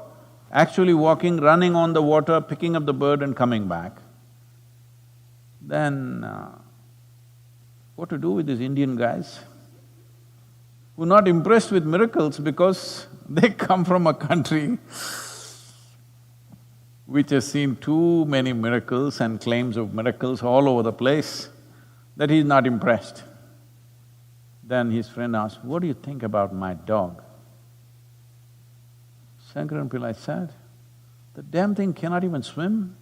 actually walking, running on the water, picking up the bird and coming back. Then what to do with these Indian guys who are not impressed with miracles because they come from a country which has seen too many miracles and claims of miracles all over the place, that he's not impressed. Then his friend asked, "What do you think about my dog?" Shankaran Pillai said, "The damn thing cannot even swim."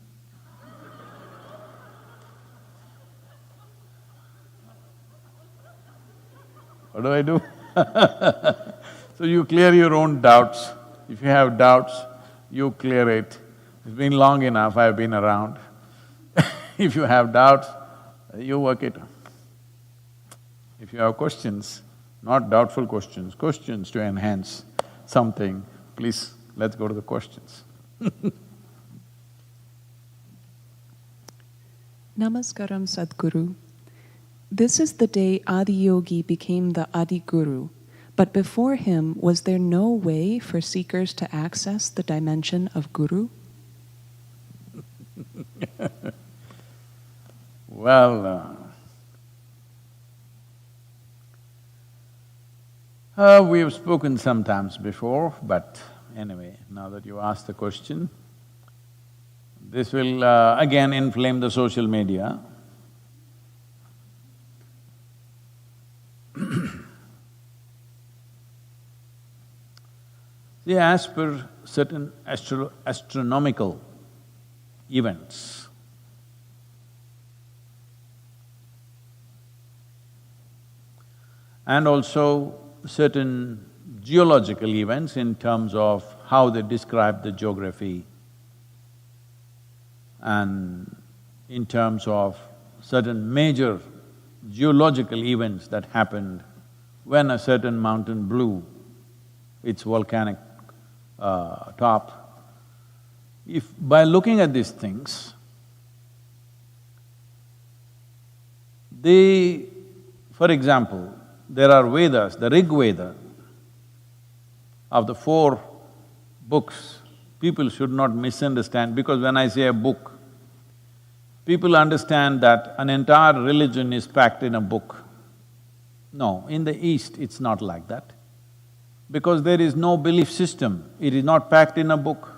What do I do? So you clear your own doubts. If you have doubts, you clear it. It's been long enough, I've been around. If you have doubts, you work it. If you have questions, not doubtful questions, questions to enhance something, please, let's go to the questions. Namaskaram, Sadhguru. This is the day Adiyogi became the Adiguru, but before him, was there no way for seekers to access the dimension of Guru? Well, we have spoken sometimes before, but anyway, now that you asked the question, this will again inflame the social media. See, as per certain astronomical events, and also certain geological events in terms of how they describe the geography, and in terms of certain major geological events that happened when a certain mountain blew its volcanic top. If by looking at these things, for example, there are Vedas, the Rig Veda, of the 4 books, people should not misunderstand, because when I say a book, people understand that an entire religion is packed in a book. No, in the East it's not like that. Because there is no belief system, it is not packed in a book.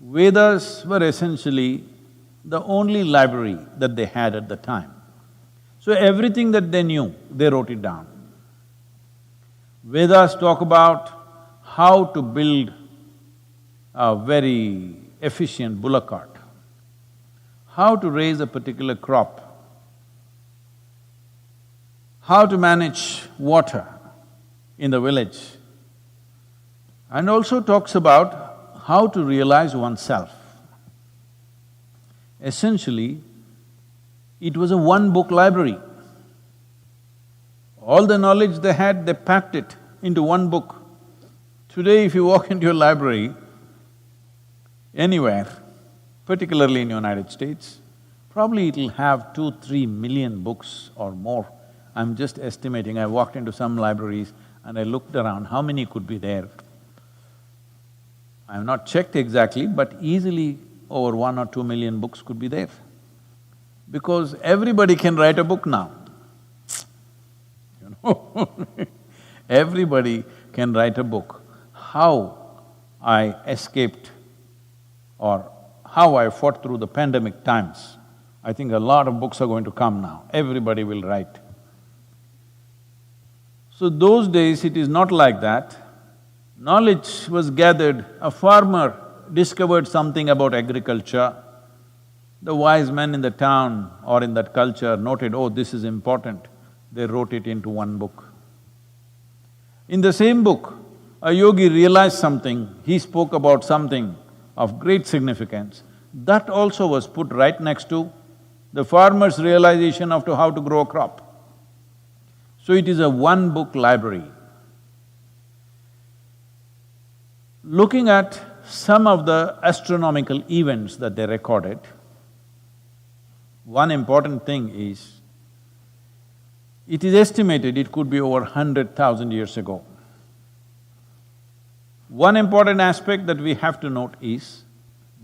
Vedas were essentially the only library that they had at the time. So everything that they knew, they wrote it down. Vedas talk about how to build a very efficient bullock cart, how to raise a particular crop, how to manage water in the village, and also talks about how to realize oneself. Essentially, it was a one-book library. All the knowledge they had, they packed it into one book. Today, if you walk into a library anywhere, particularly in United States, probably it'll have 2-3 million books or more. I'm just estimating, I walked into some libraries and I looked around, how many could be there? I have not checked exactly, but easily over 1 or 2 million books could be there. Because everybody can write a book now, you know. Everybody can write a book. How I escaped or how I fought through the pandemic times, I think a lot of books are going to come now, everybody will write. So those days it is not like that. Knowledge was gathered, a farmer discovered something about agriculture, the wise men in the town or in that culture noted, oh, this is important, they wrote it into one book. In the same book, a yogi realized something, he spoke about something of great significance, that also was put right next to the farmer's realization of how to grow a crop. So it is a one-book library. Looking at some of the astronomical events that they recorded, one important thing is, it is estimated it could be over 100,000 years ago. One important aspect that we have to note is,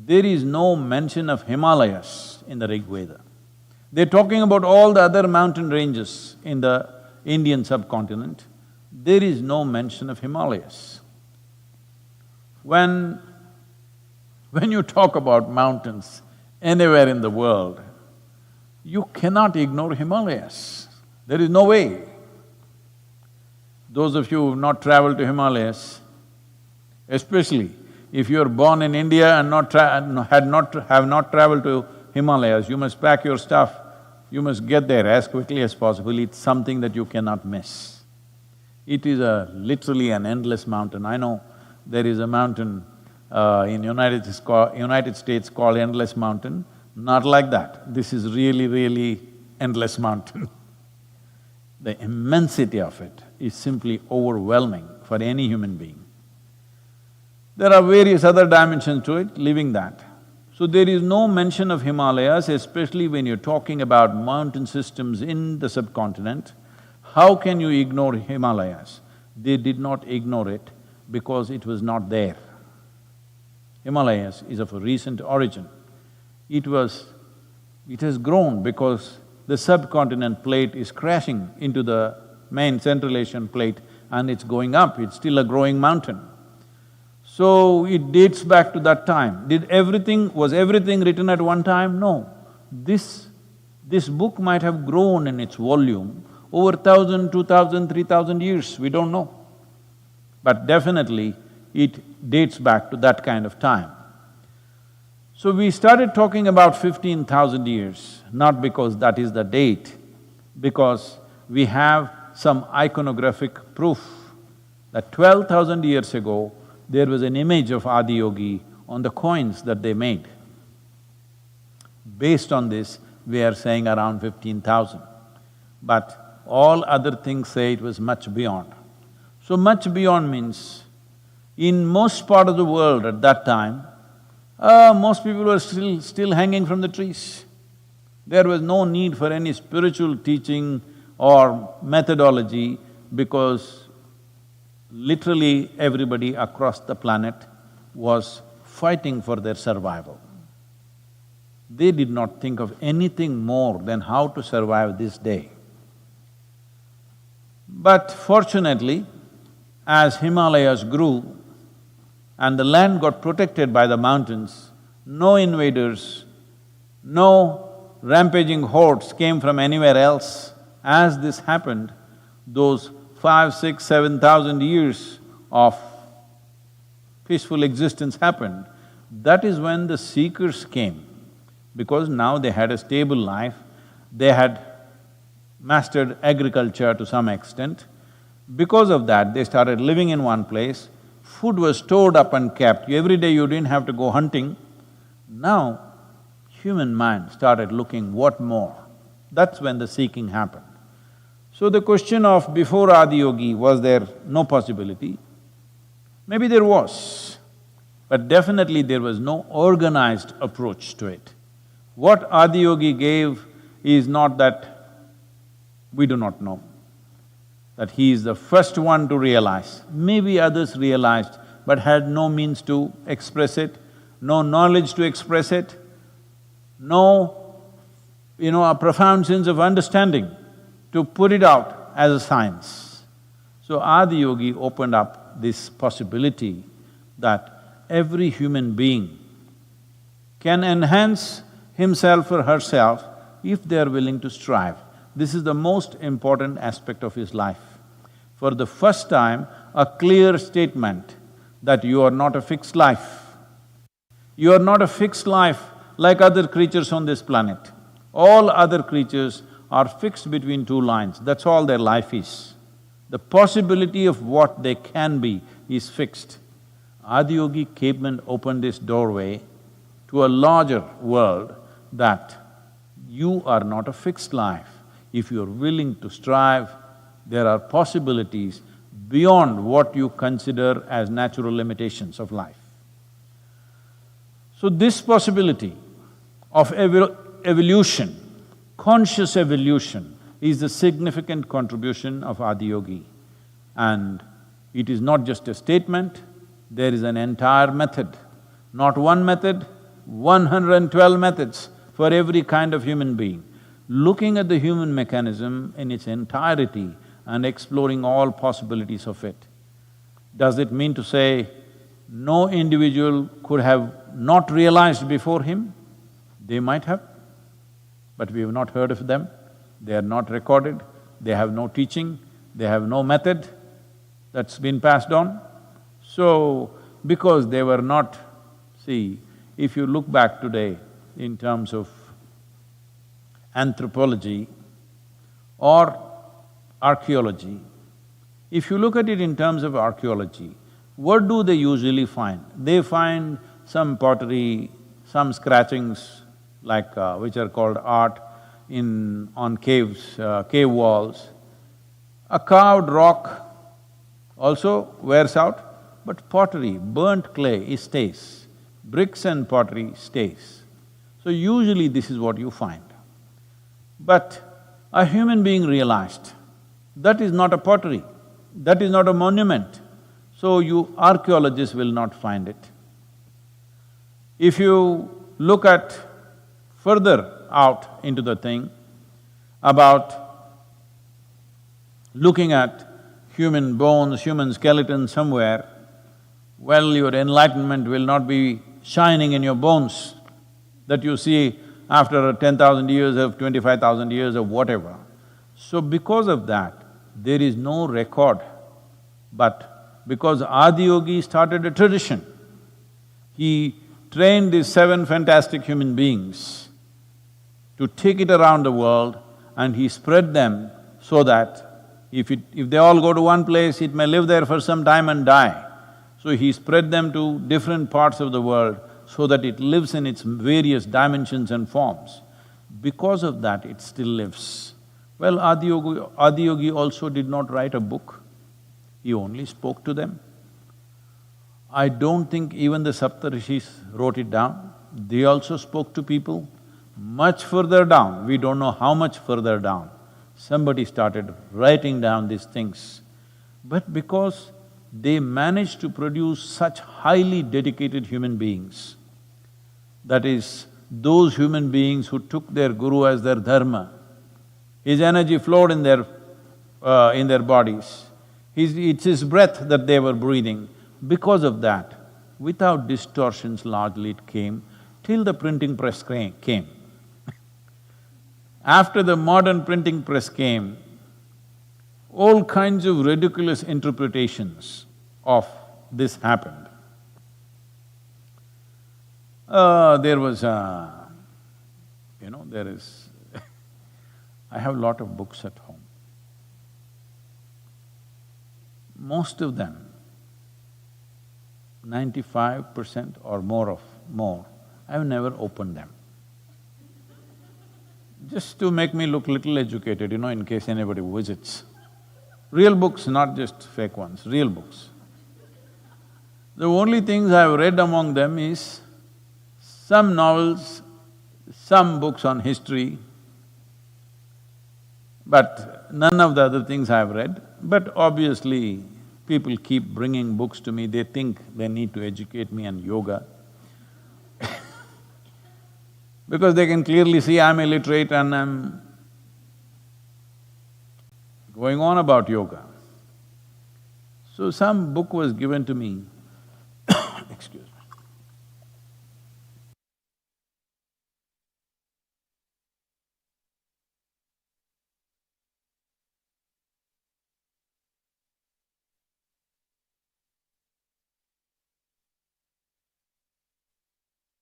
there is no mention of Himalayas in the Rig Veda. They're talking about all the other mountain ranges in the Indian subcontinent, there is no mention of Himalayas. When you talk about mountains anywhere in the world, you cannot ignore Himalayas. There is no way. Those of you who have not traveled to Himalayas, especially if you are born in India and have not traveled to Himalayas, you must pack your stuff, you must get there as quickly as possible. It's something that you cannot miss. It is literally an endless mountain. I know there is a mountain in United States called Endless Mountain. Not like that. This is really, really endless mountain. The immensity of it is simply overwhelming for any human being. There are various other dimensions to it, leaving that. So there is no mention of Himalayas, especially when you're talking about mountain systems in the subcontinent. How can you ignore Himalayas? They did not ignore it because it was not there. Himalayas is of a recent origin. It has grown because the subcontinent plate is crashing into the main Central Asian plate and it's going up, it's still a growing mountain. So it dates back to that time. Was everything written at one time? No. This book might have grown in its volume over 1,000, 2,000, 3,000 years, we don't know. But definitely, it dates back to that kind of time. So we started talking about 15,000 years, not because that is the date, because we have some iconographic proof that 12,000 years ago, there was an image of Adiyogi on the coins that they made. Based on this, we are saying around 15,000. But all other things say it was much beyond. So much beyond means, in most part of the world at that time, most people were still hanging from the trees. There was no need for any spiritual teaching or methodology because literally everybody across the planet was fighting for their survival. They did not think of anything more than how to survive this day. But fortunately, as Himalayas grew and the land got protected by the mountains, no invaders, no rampaging hordes came from anywhere else. As this happened, those 5, 6, 7,000 years of peaceful existence happened. That is when the seekers came, because now they had a stable life, they had mastered agriculture to some extent. Because of that, they started living in one place, food was stored up and kept, every day you didn't have to go hunting. Now, human mind started looking what more. That's when the seeking happened. So the question of before Adiyogi, was there no possibility? Maybe there was, but definitely there was no organized approach to it. What Adiyogi gave is not that we do not know, that he is the first one to realize. Maybe others realized but had no means to express it, no knowledge to express it, no, a profound sense of understanding to put it out as a science. So Adiyogi opened up this possibility that every human being can enhance himself or herself if they are willing to strive. This is the most important aspect of his life. For the first time, a clear statement that you are not a fixed life. You are not a fixed life like other creatures on this planet. All other creatures are fixed between two lines, that's all their life is. The possibility of what they can be is fixed. Adiyogi came and opened this doorway to a larger world that you are not a fixed life. If you're willing to strive, there are possibilities beyond what you consider as natural limitations of life. So this possibility of evolution, conscious evolution, is the significant contribution of Adiyogi. And it is not just a statement, there is an entire method. Not one method, 112 methods for every kind of human being. Looking at the human mechanism in its entirety and exploring all possibilities of it. Does it mean to say no individual could have not realized before him? They might have, but we have not heard of them, they are not recorded, they have no teaching, they have no method. that's been passed on. So, because they were not… See, if you look back today in terms of anthropology or archaeology, if you look at it in terms of archaeology, what do they usually find? They find some pottery, some scratchings like… which are called art on caves, cave walls. A carved rock also wears out, but pottery, burnt clay, it stays. Bricks and pottery stays. So usually this is what you find. But a human being realized, that is not a pottery, that is not a monument, so archaeologists will not find it. If you look at further out into the thing about looking at human bones, human skeleton somewhere, well, your enlightenment will not be shining in your bones that you see after 10,000 years of 25,000 years of whatever. So because of that, there is no record, but because Adiyogi started a tradition, he trained these 7 fantastic human beings to take it around the world, and he spread them so that if they all go to one place, it may live there for some time and die. So he spread them to different parts of the world so that it lives in its various dimensions and forms. Because of that, it still lives. Well, Adiyogi also did not write a book, he only spoke to them. I don't think even the Saptarishis wrote it down, they also spoke to people. Much further down, we don't know how much further down, somebody started writing down these things. But because they managed to produce such highly dedicated human beings, that is, those human beings who took their guru as their dharma, his energy flowed in their bodies, it's his breath that they were breathing. Because of that, without distortions largely it came, till the printing press came. After the modern printing press came, all kinds of ridiculous interpretations of this happened. There was there is… I have a lot of books at home. Most of them, 95% or more, I've never opened them. Just to make me look little educated, in case anybody visits. Real books, not just fake ones, real books. The only things I've read among them is some novels, some books on history, but none of the other things I've read. But obviously, people keep bringing books to me, they think they need to educate me on yoga. Because they can clearly see I'm illiterate and I'm going on about yoga. So some book was given to me, excuse me.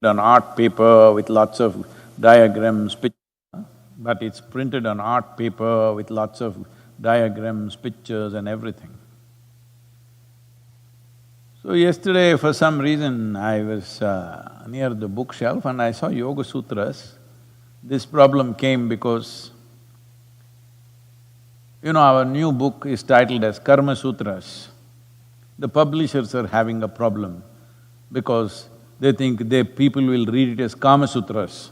On art paper with lots of diagrams, but it's printed on art paper with lots of diagrams, pictures and everything. So yesterday, for some reason, I was near the bookshelf and I saw Yoga Sutras. This problem came because, our new book is titled as Karma Sutras. The publishers are having a problem because they think people will read it as Kama Sutras.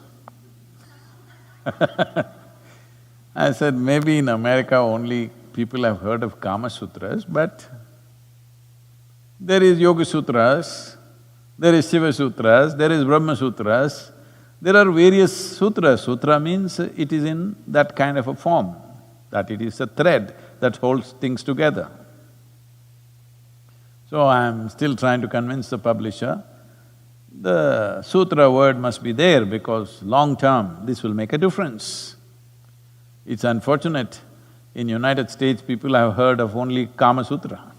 I said, maybe in America only people have heard of Kama Sutras, but there is Yoga Sutras, there is Shiva Sutras, there is Brahma Sutras, there are various sutras. Sutra means it is in that kind of a form, that it is a thread that holds things together. So I'm still trying to convince the publisher, the sutra word must be there because long term this will make a difference. It's unfortunate, in United States people have heard of only Kama Sutra.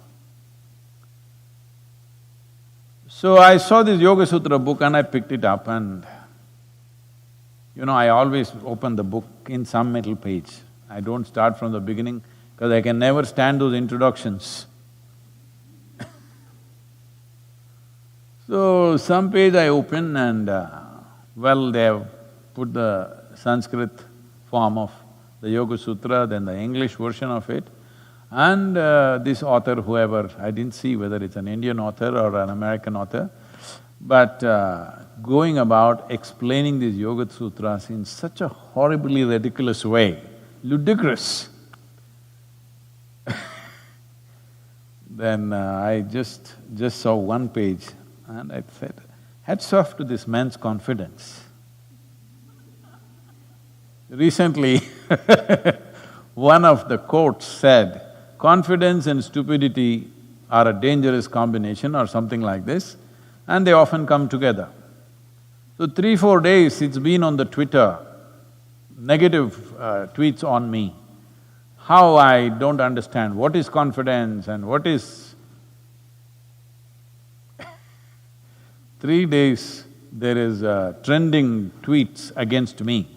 So I saw this Yoga Sutra book and I picked it up and I always open the book in some middle page. I don't start from the beginning because I can never stand those introductions. So some page I open and they have put the Sanskrit form of the Yoga Sutra, then the English version of it, and this author, whoever, I didn't see whether it's an Indian author or an American author, but going about explaining these Yoga Sutras in such a horribly ridiculous way, ludicrous. Then I just saw one page and I said, hats off to this man's confidence. Recently, one of the quotes said, confidence and stupidity are a dangerous combination or something like this, and they often come together. So 3-4 days it's been on the Twitter, negative tweets on me, how I don't understand what is confidence and what is… 3 days there is trending tweets against me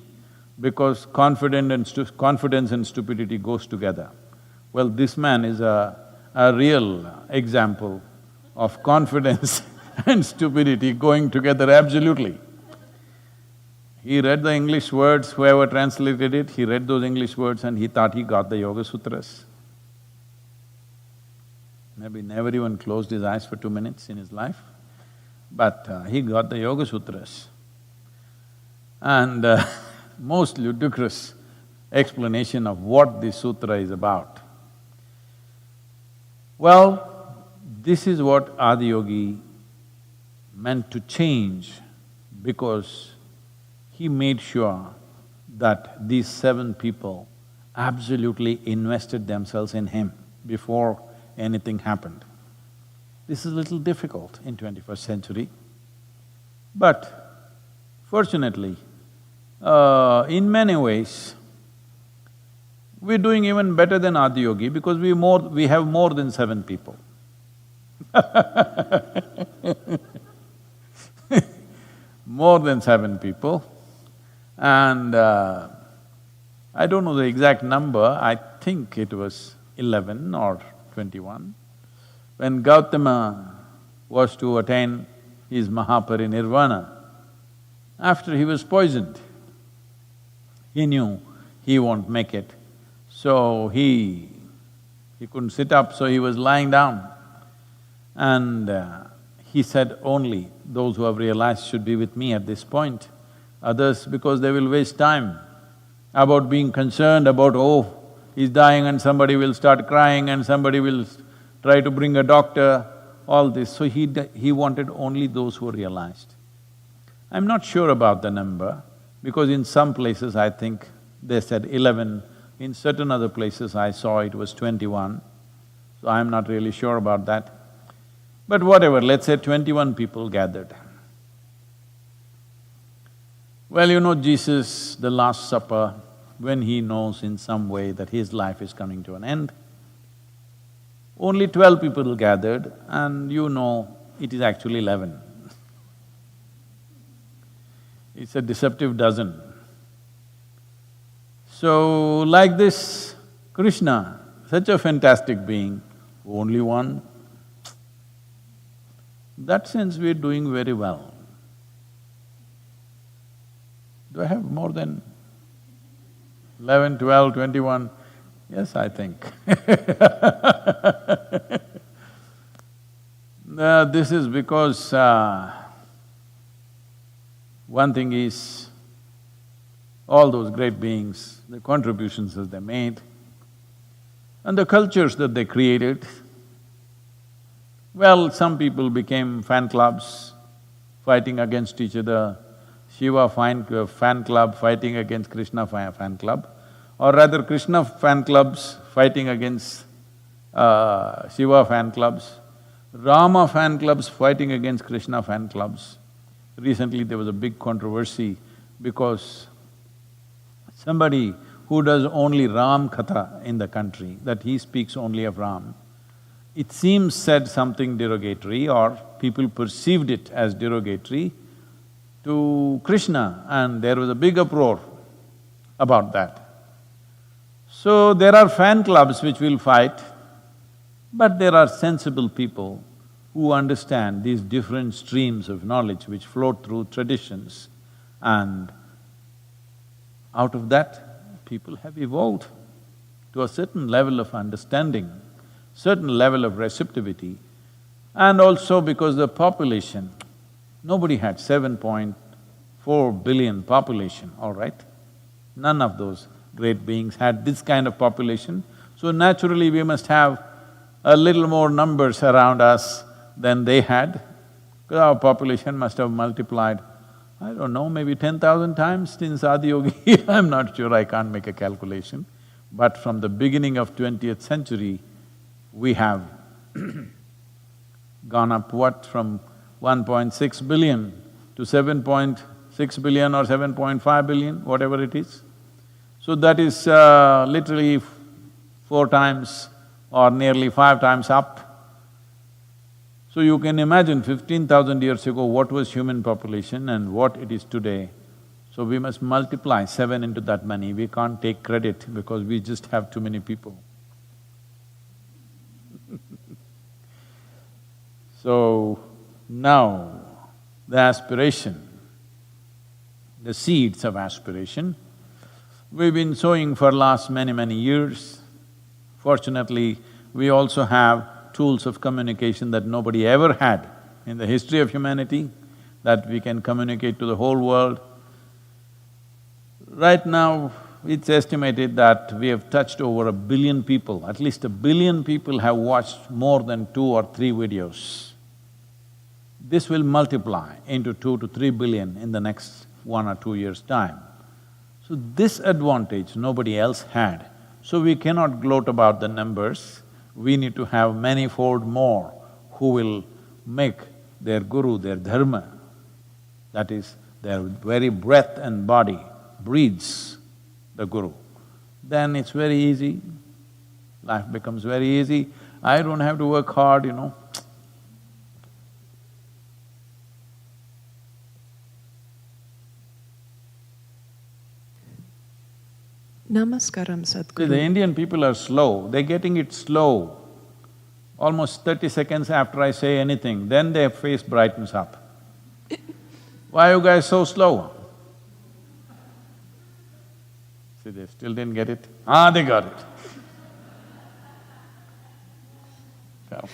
because confidence and stupidity goes together. Well, this man is a real example of confidence and stupidity going together absolutely. He read the English words, whoever translated it, he read those English words and he thought he got the Yoga Sutras. Maybe never even closed his eyes for 2 minutes in his life, but he got the Yoga Sutras. And most ludicrous explanation of what this sutra is about. Well, this is what Adiyogi meant to change because he made sure that these 7 people absolutely invested themselves in him before anything happened. This is a little difficult in 21st century, but fortunately, in many ways, we're doing even better than Adiyogi because we have more than 7 people. More than 7 people. And I don't know the exact number, I think it was 11 or 21. When Gautama was to attain his Mahaparinirvana, after he was poisoned, he knew he won't make it. So he couldn't sit up, so he was lying down. And he said, only those who have realized should be with me at this point. Others, because they will waste time about being concerned about, oh, he's dying and somebody will start crying and somebody will try to bring a doctor, all this. So he wanted only those who realized. I'm not sure about the number, because in some places I think they said 11, in certain other places I saw it was 21, so I'm not really sure about that. But whatever, let's say 21 people gathered. Well, Jesus, the Last Supper, when he knows in some way that his life is coming to an end, only 12 people gathered and it is actually 11. It's a deceptive dozen. So, like this, Krishna, such a fantastic being, only one. In that sense, we're doing very well. Do I have more than 11, 12, 21? Yes, I think. This is because one thing is, all those great beings, the contributions that they made, and the cultures that they created. Well, some people became fan clubs, fighting against each other. Shiva fan club fighting against Krishna fan club, or rather Krishna fan clubs fighting against Shiva fan clubs, Rama fan clubs fighting against Krishna fan clubs. Recently there was a big controversy because somebody who does only Ram Katha in the country, that he speaks only of Ram, it seems said something derogatory or people perceived it as derogatory to Krishna, and there was a big uproar about that. So there are fan clubs which will fight, but there are sensible people who understand these different streams of knowledge which float through traditions, and out of that, people have evolved to a certain level of understanding, certain level of receptivity, and also because the population, nobody had 7.4 billion population, all right? None of those great beings had this kind of population, so naturally we must have a little more numbers around us than they had, because our population must have multiplied, I don't know, maybe 10,000 times since Adiyogi. I'm not sure, I can't make a calculation. But from the beginning of 20th century, we have gone up what, from 1.6 billion to 7.6 billion or 7.5 billion, whatever it is. So that is literally 4 times or nearly 5 times up. So you can imagine 15,000 years ago what was human population and what it is today. So we must multiply 7 into that many, we can't take credit because we just have too many people. So now the aspiration, the seeds of aspiration, we've been sowing for last many years. Fortunately, we also have tools of communication that nobody ever had in the history of humanity, that we can communicate to the whole world. Right now, it's estimated that we have touched over 1 billion people, at least 1 billion people have watched more than 2 or 3 videos. This will multiply into 2 to 3 billion in the next 1 or 2 years' time. So this advantage nobody else had. So we cannot gloat about the numbers, we need to have many-fold more who will make their guru, their dharma, that is, their very breath and body breathes the guru. Then it's very easy, life becomes very easy, I don't have to work hard, you know. Namaskaram, See, Sadhguru. the Indian people are slow, they're getting it slow. Almost 30 seconds after I say anything, then their face brightens up. Why are you guys so slow? See, they still didn't get it. Ah, they got it. So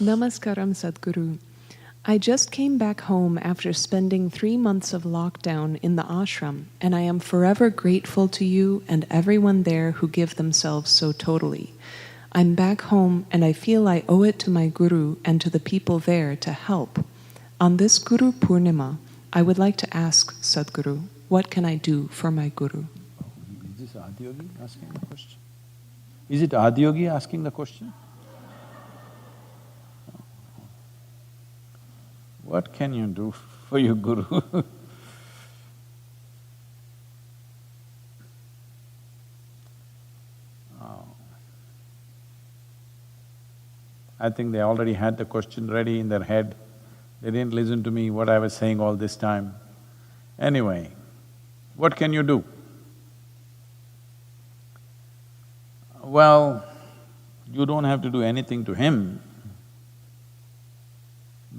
Namaskaram, Sadhguru. I just came back home after spending 3 months of lockdown in the ashram, and I am forever grateful to you and everyone there who give themselves so totally. I'm back home and I feel I owe it to my guru and to the people there to help. On this Guru Purnima, I would like to ask Sadhguru, what can I do for my guru? Is this Adiyogi asking the question? Is it Adiyogi asking the question? What can you do for your guru? Oh. I think they already had the question ready in their head. They didn't listen to me, what I was saying all this time. Anyway, what can you do? Well, you don't have to do anything to him,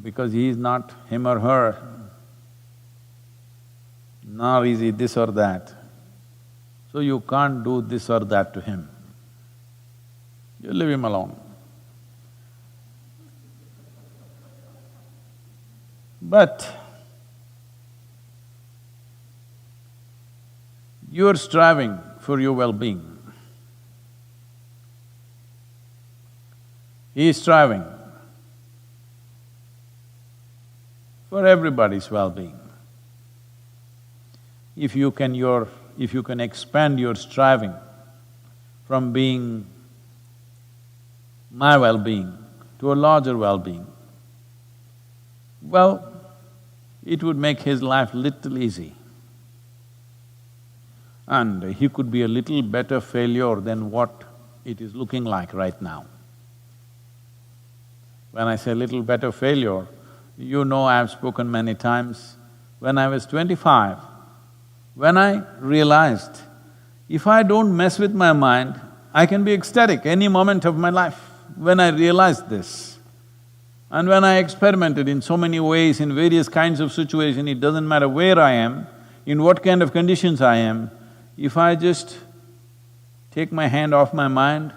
because he is not him or her, nor is he this or that. So you can't do this or that to him. You leave him alone. But you're striving for your well-being. He is striving for everybody's well-being. If you can expand your striving from being my well-being to a larger well-being, well, it would make his life little easy. And he could be a little better failure than what it is looking like right now. When I say little better failure, you know I have spoken many times. When I was 25, when I realized if I don't mess with my mind, I can be ecstatic any moment of my life. When I realized this, and when I experimented in so many ways, in various kinds of situations, it doesn't matter where I am, in what kind of conditions I am, if I just take my hand off my mind,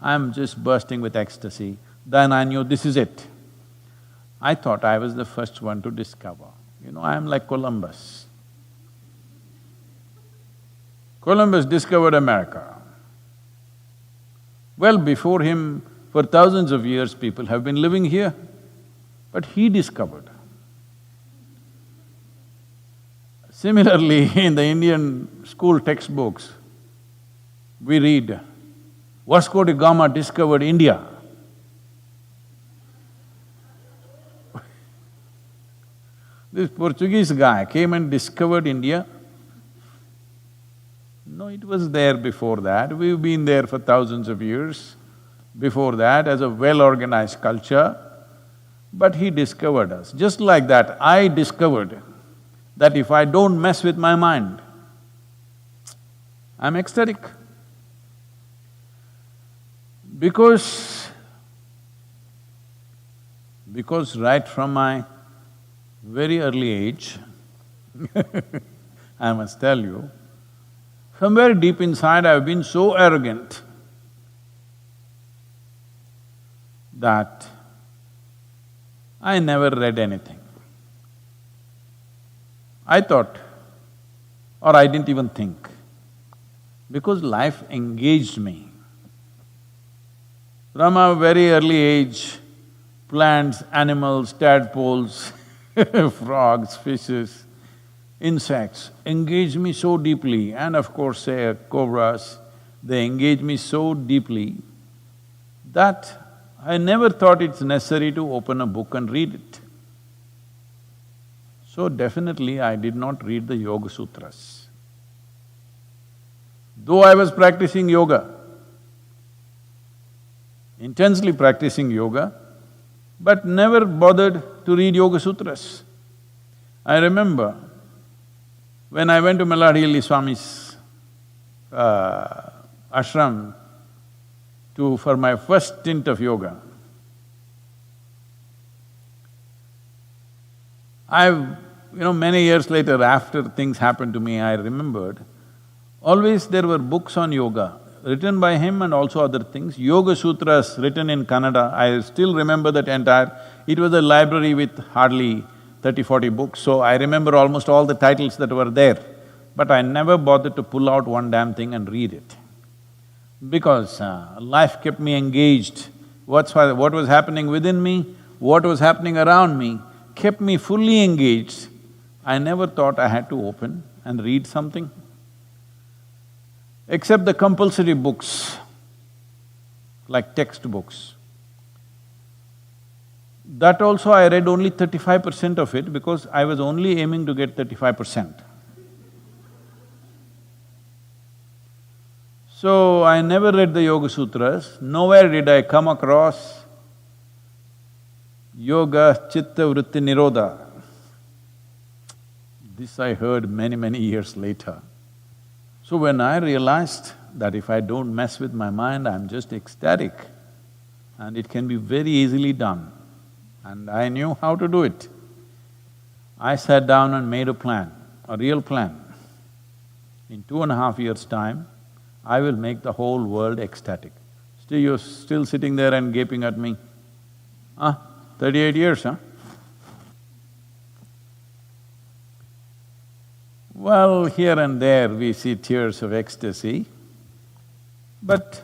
I'm just bursting with ecstasy. Then I knew this is it. I thought I was the first one to discover. I am like Columbus. Columbus discovered America. Well, before him, for thousands of years, people have been living here, but he discovered. Similarly, in the Indian school textbooks, we read, Vasco da Gama discovered India. This Portuguese guy came and discovered India. No, it was there before that. We've been there for thousands of years before that as a well-organized culture, but he discovered us. Just like that, I discovered that if I don't mess with my mind, I'm ecstatic. Because right from my very early age, I must tell you, somewhere deep inside I've been so arrogant that I never read anything. I thought, or I didn't even think, because life engaged me. From a very early age, plants, animals, tadpoles, frogs, fishes, insects engage me so deeply, and of course, say, cobras, they engage me so deeply that I never thought it's necessary to open a book and read it. So definitely I did not read the Yoga Sutras. Though I was practicing yoga, intensely practicing yoga, but never bothered to read Yoga Sutras. I remember when I went to Malladihilli Swami's ashram for my first stint of yoga, many years later, after things happened to me, I remembered, always there were books on yoga, written by him and also other things, Yoga Sutras written in Kannada. I still remember that entire… It was a library with hardly 30-40 books, so I remember almost all the titles that were there. But I never bothered to pull out one damn thing and read it. Because life kept me engaged. What was happening within me, what was happening around me, kept me fully engaged. I never thought I had to open and read something. Except the compulsory books, like textbooks. That also I read only 35% of it because I was only aiming to get 35%. So I never read the Yoga Sutras, nowhere did I come across Yoga Chitta Vritti Nirodha. This I heard many years later. So when I realized that if I don't mess with my mind, I'm just ecstatic and it can be very easily done, and I knew how to do it. I sat down and made a plan, a real plan. In 2.5 years' time, I will make the whole world ecstatic. Still, you're still sitting there and gaping at me. 38 years, huh? Well, here and there we see tears of ecstasy, but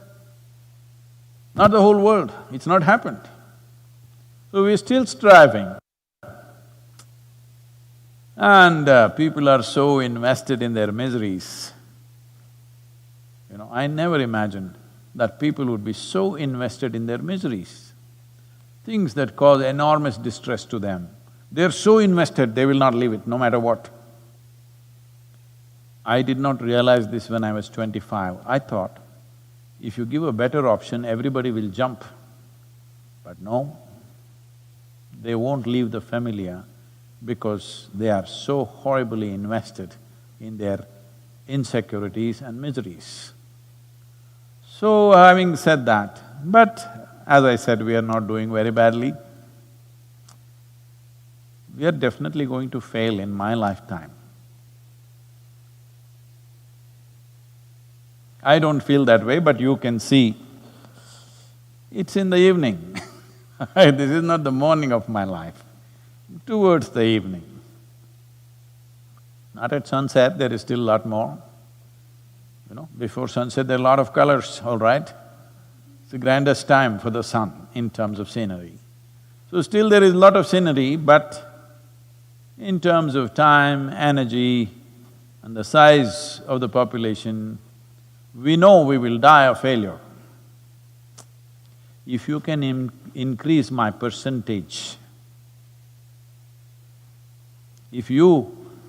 not the whole world, it's not happened. So we're still striving. And people are so invested in their miseries. I never imagined that people would be so invested in their miseries. Things that cause enormous distress to them, they're so invested, they will not leave it, no matter what. I did not realize this when I was 25. I thought, if you give a better option, everybody will jump. But no, they won't leave the familiar because they are so horribly invested in their insecurities and miseries. So, having said that, but as I said, we are not doing very badly. We are definitely going to fail in my lifetime. I don't feel that way, but you can see, it's in the evening. This is not the morning of my life, towards the evening. Not at sunset, there is still a lot more. Before sunset there are a lot of colors, all right? It's the grandest time for the sun in terms of scenery. So still there is a lot of scenery, but in terms of time, energy and the size of the population, we know we will die of failure. If you can increase my percentage, if you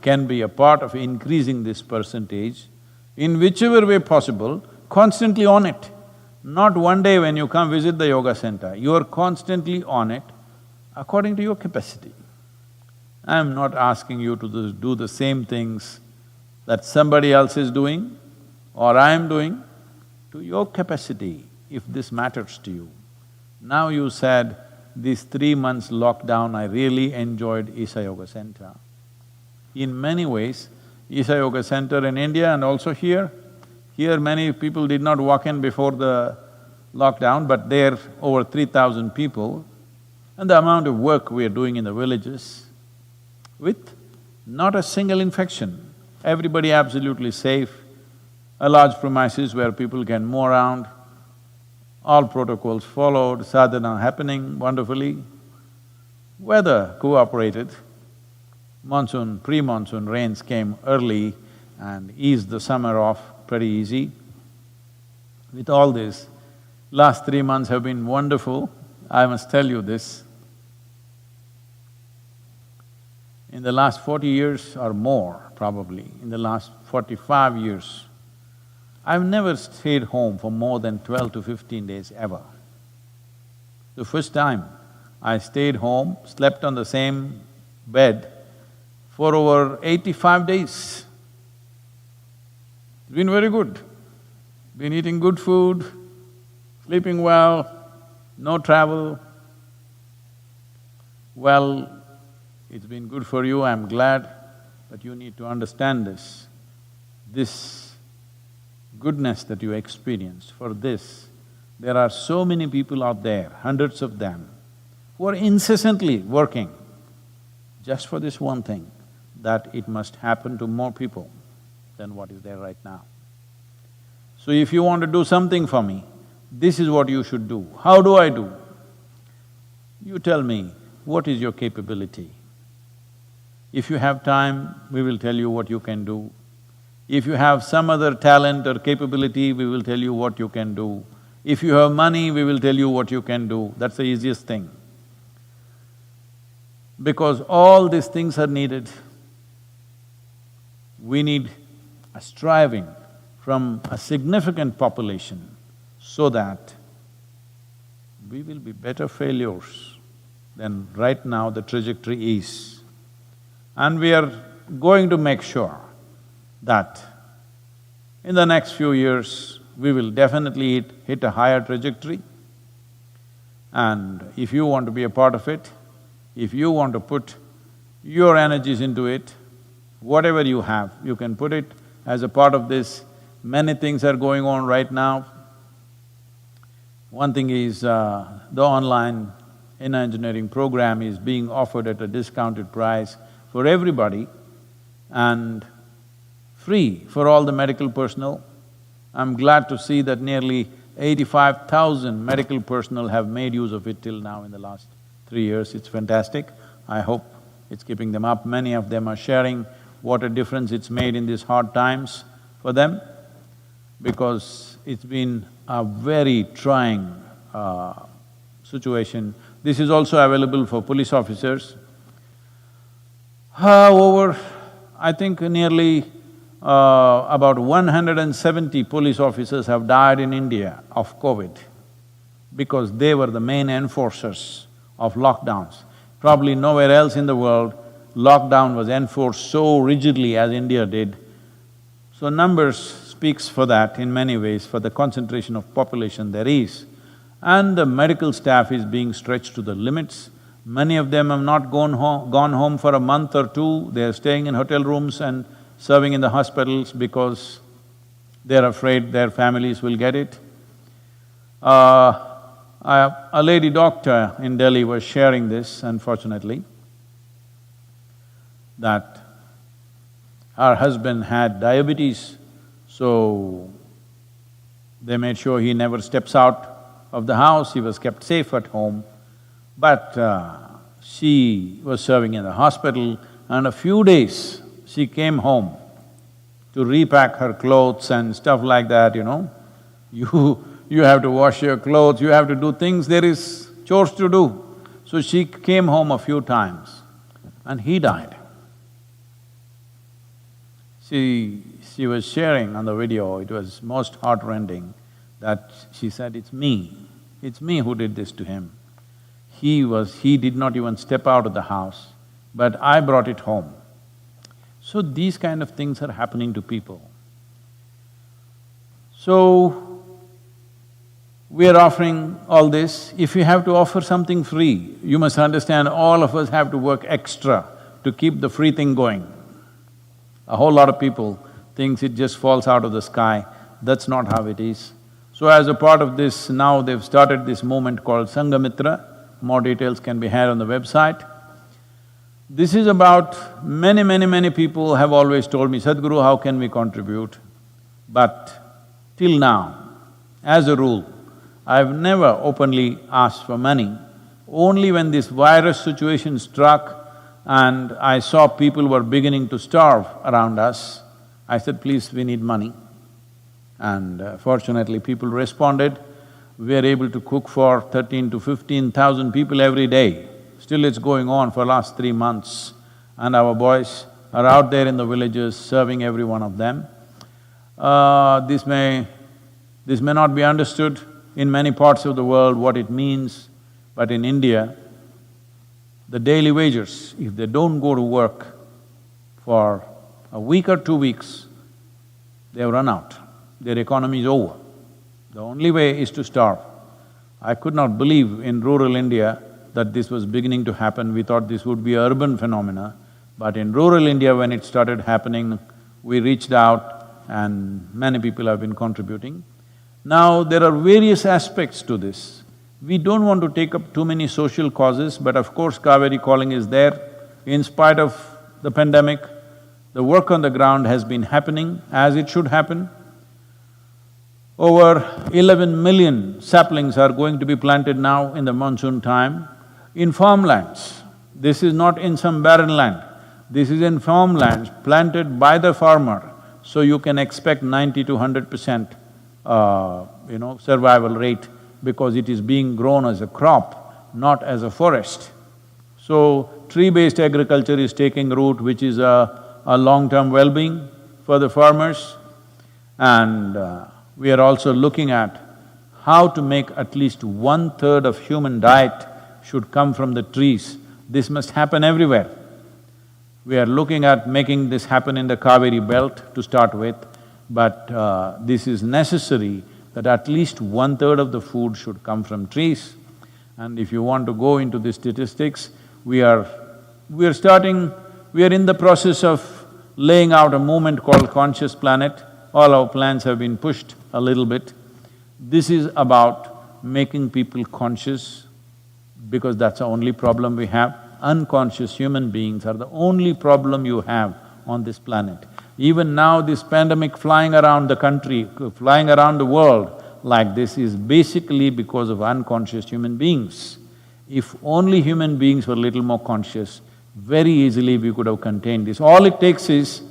can be a part of increasing this percentage, in whichever way possible, constantly on it. Not one day when you come visit the yoga center, you are constantly on it according to your capacity. I am not asking you to do the same things that somebody else is doing or I am doing, to your capacity, if this matters to you. Now you said, these 3 months lockdown, I really enjoyed Isha Yoga Center. In many ways, Isha Yoga Center in India and also here many people did not walk in before the lockdown, but there over 3,000 people, and the amount of work we are doing in the villages with not a single infection, everybody absolutely safe, a large premises where people can move around, all protocols followed, sadhana happening wonderfully. Weather cooperated. Monsoon, pre-monsoon rains came early and eased the summer off pretty easy. With all this, last 3 months have been wonderful. I must tell you this. In the last 40 years or more, probably, in the last 45 years, I've never stayed home for more than 12 to 15 days ever. The first time I stayed home, slept on the same bed for over 85 days. It's been very good. Been eating good food, sleeping well, no travel. Well, it's been good for you, I'm glad, but you need to understand this. This goodness that you experienced, for this, there are so many people out there, hundreds of them, who are incessantly working just for this one thing, that it must happen to more people than what is there right now. So if you want to do something for me, this is what you should do. How do I do? You tell me, what is your capability? If you have time, we will tell you what you can do. If you have some other talent or capability, we will tell you what you can do. If you have money, we will tell you what you can do. That's the easiest thing. Because all these things are needed. We need a striving from a significant population so that we will be better failures than right now the trajectory is. And we are going to make sure that in the next few years, we will definitely hit a higher trajectory. And if you want to be a part of it, if you want to put your energies into it, whatever you have, you can put it as a part of this. Many things are going on right now. One thing is, the online inner engineering program is being offered at a discounted price for everybody and free for all the medical personnel. I'm glad to see that nearly 85,000 medical personnel have made use of it till now in the last 3 years. It's fantastic. I hope it's keeping them up. Many of them are sharing what a difference it's made in these hard times for them, because it's been a very trying situation. This is also available for police officers. I think nearly about 170 police officers have died in India of COVID because they were the main enforcers of lockdowns. Probably nowhere else in the world lockdown was enforced so rigidly as India did. So numbers speaks for that in many ways, for the concentration of population there is. And the medical staff is being stretched to the limits. Many of them have not gone home for a month or two, they are staying in hotel rooms and serving in the hospitals because they're afraid their families will get it. A lady doctor in Delhi was sharing this, unfortunately, that her husband had diabetes, so they made sure he never steps out of the house, he was kept safe at home. But she was serving in the hospital, and a few days she came home to repack her clothes and stuff like that, you know. You have to wash your clothes, you have to do things, there is chores to do. So she came home a few times and he died. She was sharing on the video, it was most heartrending, that she said, it's me who did this to him. He did not even step out of the house, but I brought it home. So these kind of things are happening to people. So, we are offering all this. If you have to offer something free, you must understand all of us have to work extra to keep the free thing going. A whole lot of people thinks it just falls out of the sky, that's not how it is. So as a part of this, now they've started this movement called Sangamitra, more details can be had on the website. This is about many people have always told me, Sadhguru, how can we contribute? But till now, as a rule, I've never openly asked for money. Only when this virus situation struck and I saw people were beginning to starve around us, I said, please, we need money. And fortunately, people responded. We are able to cook for 13 to 15,000 people every day. Still it's going on for last 3 months. And our boys are out there in the villages serving every one of them. This may not be understood in many parts of the world what it means, but in India, the daily wagers, if they don't go to work for a week or 2 weeks, they have run out, their economy is over. The only way is to starve. I could not believe in rural India that this was beginning to happen. We thought this would be an urban phenomena, but in rural India when it started happening, we reached out and many people have been contributing. Now, there are various aspects to this. We don't want to take up too many social causes, but of course Kaveri calling is there. In spite of the pandemic, the work on the ground has been happening as it should happen. Over 11 million saplings are going to be planted now in the monsoon time in farmlands. This is not in some barren land, this is in farmlands planted by the farmer, so you can expect 90 to 100% survival rate because it is being grown as a crop, not as a forest. So, tree-based agriculture is taking root, which is a long-term well-being for the farmers. And we are also looking at how to make at least 1/3 of human diet should come from the trees. This must happen everywhere. We are looking at making this happen in the Kaveri belt to start with, but this is necessary that at least 1/3 of the food should come from trees. And if you want to go into the statistics, we are in the process of laying out a movement called Conscious Planet. All our plans have been pushed a little bit. This is about making people conscious because that's the only problem we have. Unconscious human beings are the only problem you have on this planet. Even now, this pandemic flying around the country, flying around the world like this is basically because of unconscious human beings. If only human beings were a little more conscious, very easily we could have contained this. All it takes is,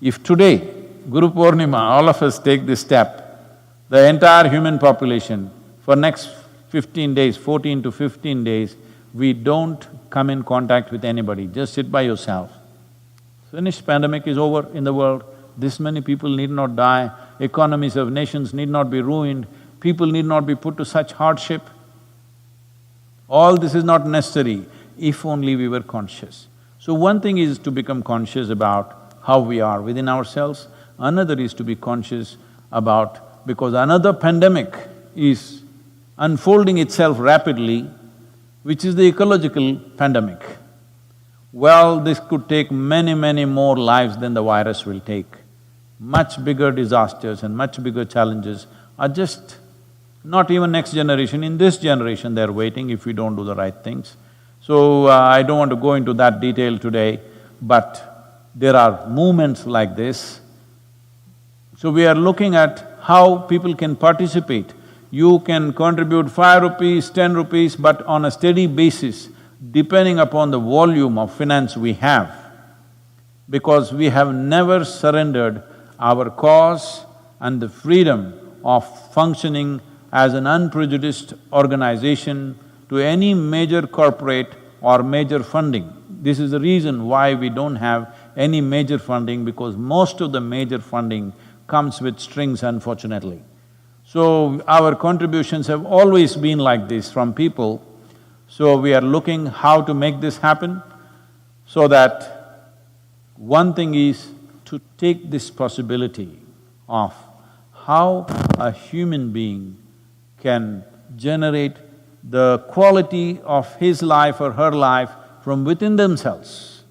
if today, Guru Purnima, all of us take this step, the entire human population, for next 15 days, 14 to 15 days, we don't come in contact with anybody, just sit by yourself. Finished, pandemic is over in the world, this many people need not die, economies of nations need not be ruined, people need not be put to such hardship. All this is not necessary. if only we were conscious. So one thing is to become conscious about how we are within ourselves, another is to be conscious about… because another pandemic is unfolding itself rapidly, which is the ecological pandemic. Well, this could take many, many more lives than the virus will take. Much bigger disasters and much bigger challenges are just not even next generation, in this generation they're waiting if we don't do the right things. So, I don't want to go into that detail today, but there are movements like this. So we are looking at how people can participate. You can contribute 5 rupees, 10 rupees, but on a steady basis, depending upon the volume of finance we have, because we have never surrendered our cause and the freedom of functioning as an unprejudiced organization to any major corporate or major funding. This is the reason why we don't have any major funding, because most of the major funding comes with strings, unfortunately. So our contributions have always been like this from people. So we are looking how to make this happen, so that one thing is to take this possibility of how a human being can generate the quality of his life or her life from within themselves.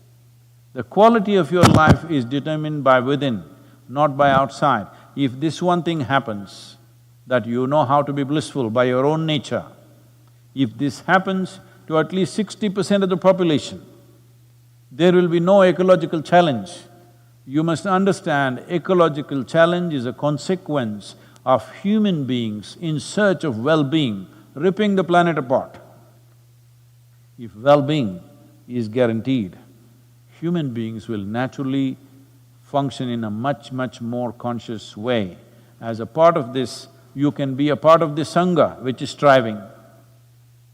The quality of your life is determined by within, not by outside. If this one thing happens, that you know how to be blissful by your own nature, if this happens to at least 60% of the population, there will be no ecological challenge. You must understand, ecological challenge is a consequence of human beings in search of well-being, ripping the planet apart. If well-being is guaranteed, human beings will naturally function in a much, much more conscious way. As a part of this, you can be a part of the Sangha which is striving.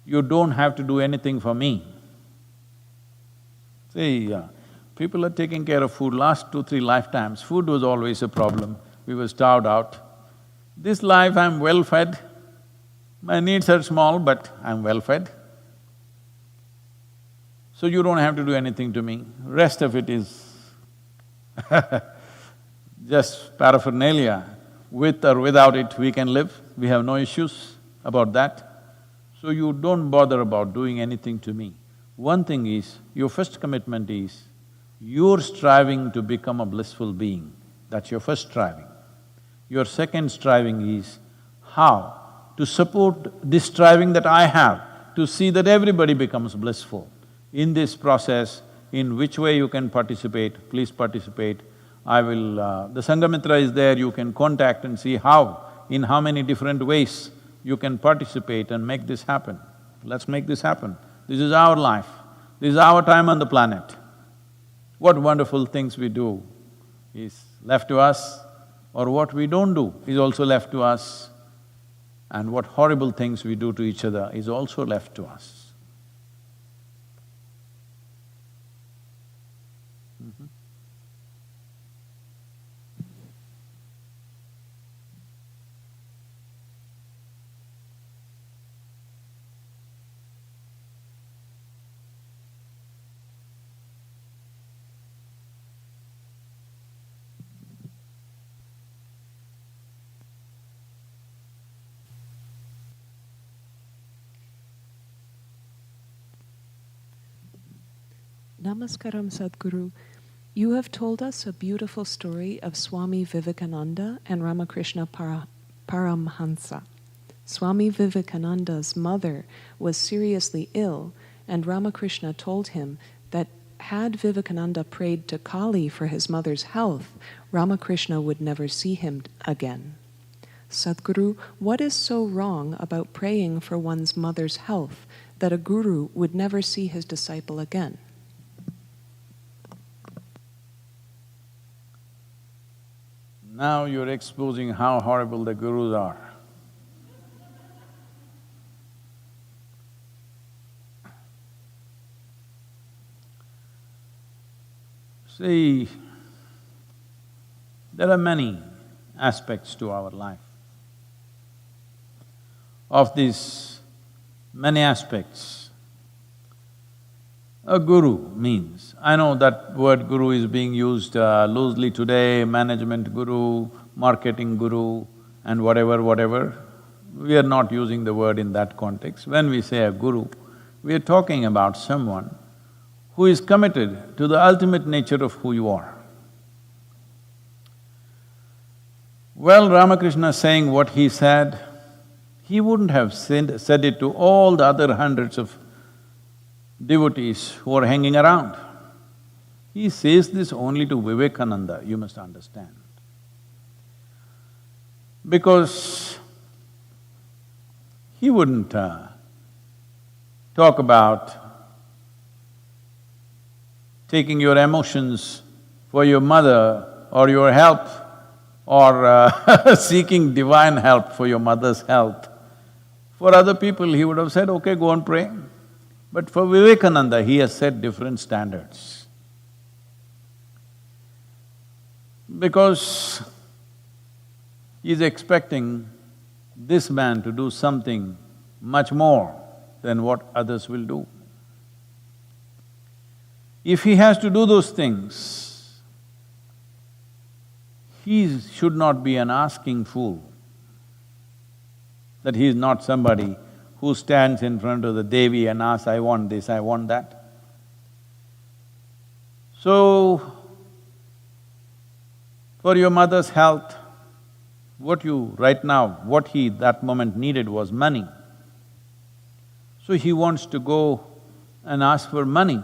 You don't have to do anything for me. See, people are taking care of food. Last 2-3 lifetimes, food was always a problem. We were starved out. This life I'm well fed. My needs are small, but I'm well fed. So you don't have to do anything to me. Rest of it is just paraphernalia. With or without it, we can live. We have no issues about that. So you don't bother about doing anything to me. One thing is, your first commitment is, you're striving to become a blissful being. That's your first striving. Your second striving is how to support this striving that I have, to see that everybody becomes blissful. In this process, in which way you can participate, please participate. I will… the Sangamitra is there, you can contact and see how, in how many different ways you can participate and make this happen. Let's make this happen. This is our life, this is our time on the planet. What wonderful things we do is left to us, or what we don't do is also left to us, and what horrible things we do to each other is also left to us. Namaskaram, Sadhguru. You have told us a beautiful story of Swami Vivekananda and Ramakrishna Paramhansa. Swami Vivekananda's mother was seriously ill, and Ramakrishna told him that had Vivekananda prayed to Kali for his mother's health, Ramakrishna would never see him again. Sadhguru, what is so wrong about praying for one's mother's health that a guru would never see his disciple again? Now you're exposing how horrible the gurus are. See, there are many aspects to our life. Of these many aspects, A guru means, I know that word guru is being used loosely today, management guru, marketing guru and whatever. We are not using the word in that context. When we say a guru, we are talking about someone who is committed to the ultimate nature of who you are. Well, Ramakrishna saying what he said, he wouldn't have said it to all the other hundreds of devotees who are hanging around. He says this only to Vivekananda, you must understand. Because he wouldn't talk about taking your emotions for your mother or your help or seeking divine help for your mother's health. For other people, he would have said, okay, go and pray. But for Vivekananda, he has set different standards. Because he's expecting this man to do something much more than what others will do. If he has to do those things, he should not be an asking fool. That he is not somebody who stands in front of the Devi and asks, I want this, I want that. So, for your mother's health, what he that moment needed was money. So he wants to go and ask for money.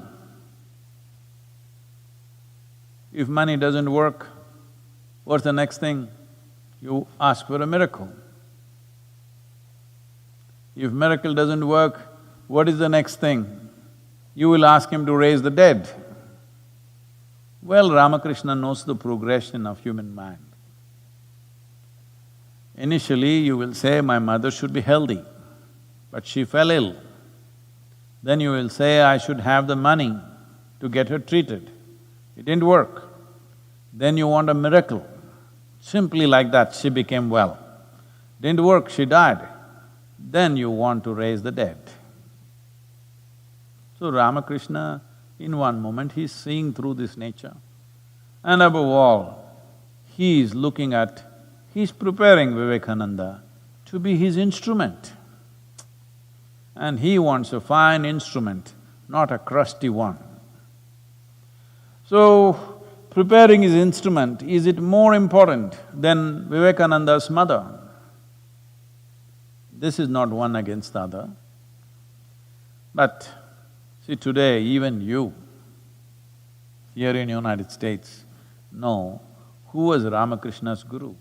If money doesn't work, what's the next thing? You ask for a miracle. If miracle doesn't work, what is the next thing? You will ask him to raise the dead. Well, Ramakrishna knows the progression of human mind. Initially, you will say, my mother should be healthy, but she fell ill. Then you will say, I should have the money to get her treated. It didn't work. Then you want a miracle. Simply like that, she became well. Didn't work, she died. Then you want to raise the dead. So Ramakrishna, in one moment, he's seeing through this nature. And above all, he is looking at, he's preparing Vivekananda to be his instrument. And he wants a fine instrument, not a crusty one. So, preparing his instrument, is it more important than Vivekananda's mother? This is not one against the other. But see, today even you, here in United States, know who was Ramakrishna's guru.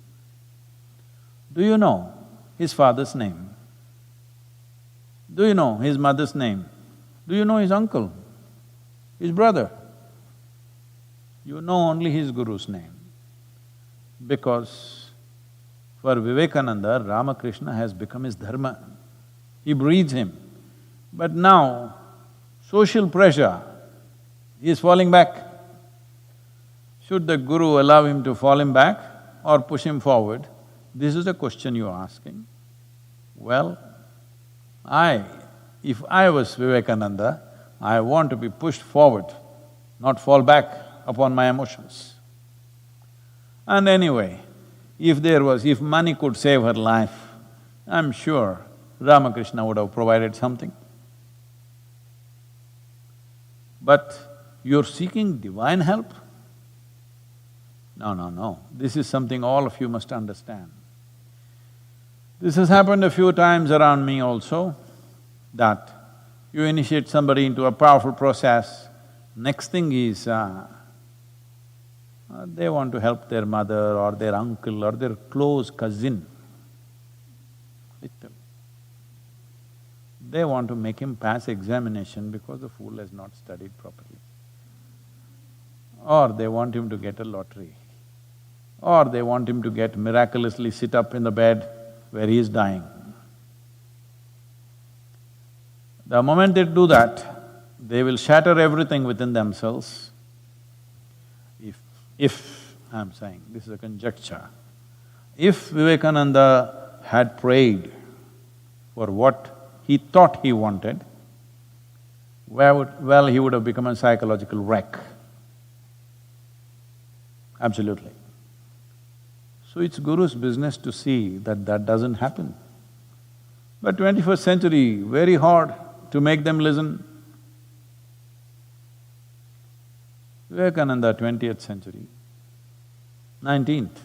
Do you know his father's name? Do you know his mother's name? Do you know his uncle, his brother? You know only his guru's name. Because for Vivekananda, Ramakrishna has become his dharma. He breathes him. But now, social pressure, he is falling back. Should the guru allow him to fall him back or push him forward? This is the question you're asking. Well, if I was Vivekananda, I want to be pushed forward, not fall back upon my emotions. And anyway, if money could save her life, I'm sure Ramakrishna would have provided something. But you're seeking divine help? No, this is something all of you must understand. This has happened a few times around me also, that you initiate somebody into a powerful process, next thing is they want to help their mother or their uncle or their close cousin. They want to make him pass examination because the fool has not studied properly. Or they want him to get a lottery. Or they want him to get miraculously sit up in the bed where he is dying. The moment they do that, they will shatter everything within themselves. If, I'm saying, this is a conjecture, if Vivekananda had prayed for what he thought he wanted, well, he would have become a psychological wreck. Absolutely. So it's Guru's business to see that that doesn't happen. But 21st century, very hard to make them listen. Vivekananda, 20th century. 19th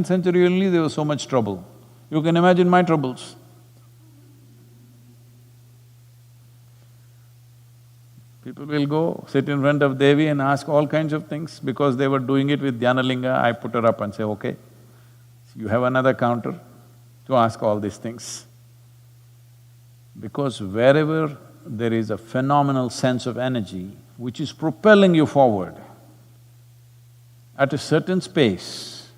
century only there was so much trouble. You can imagine my troubles. People will go, sit in front of Devi and ask all kinds of things. Because they were doing it with Dhyanalinga, I put her up and say, okay, you have another counter to ask all these things. Because wherever there is a phenomenal sense of energy which is propelling you forward at a certain pace,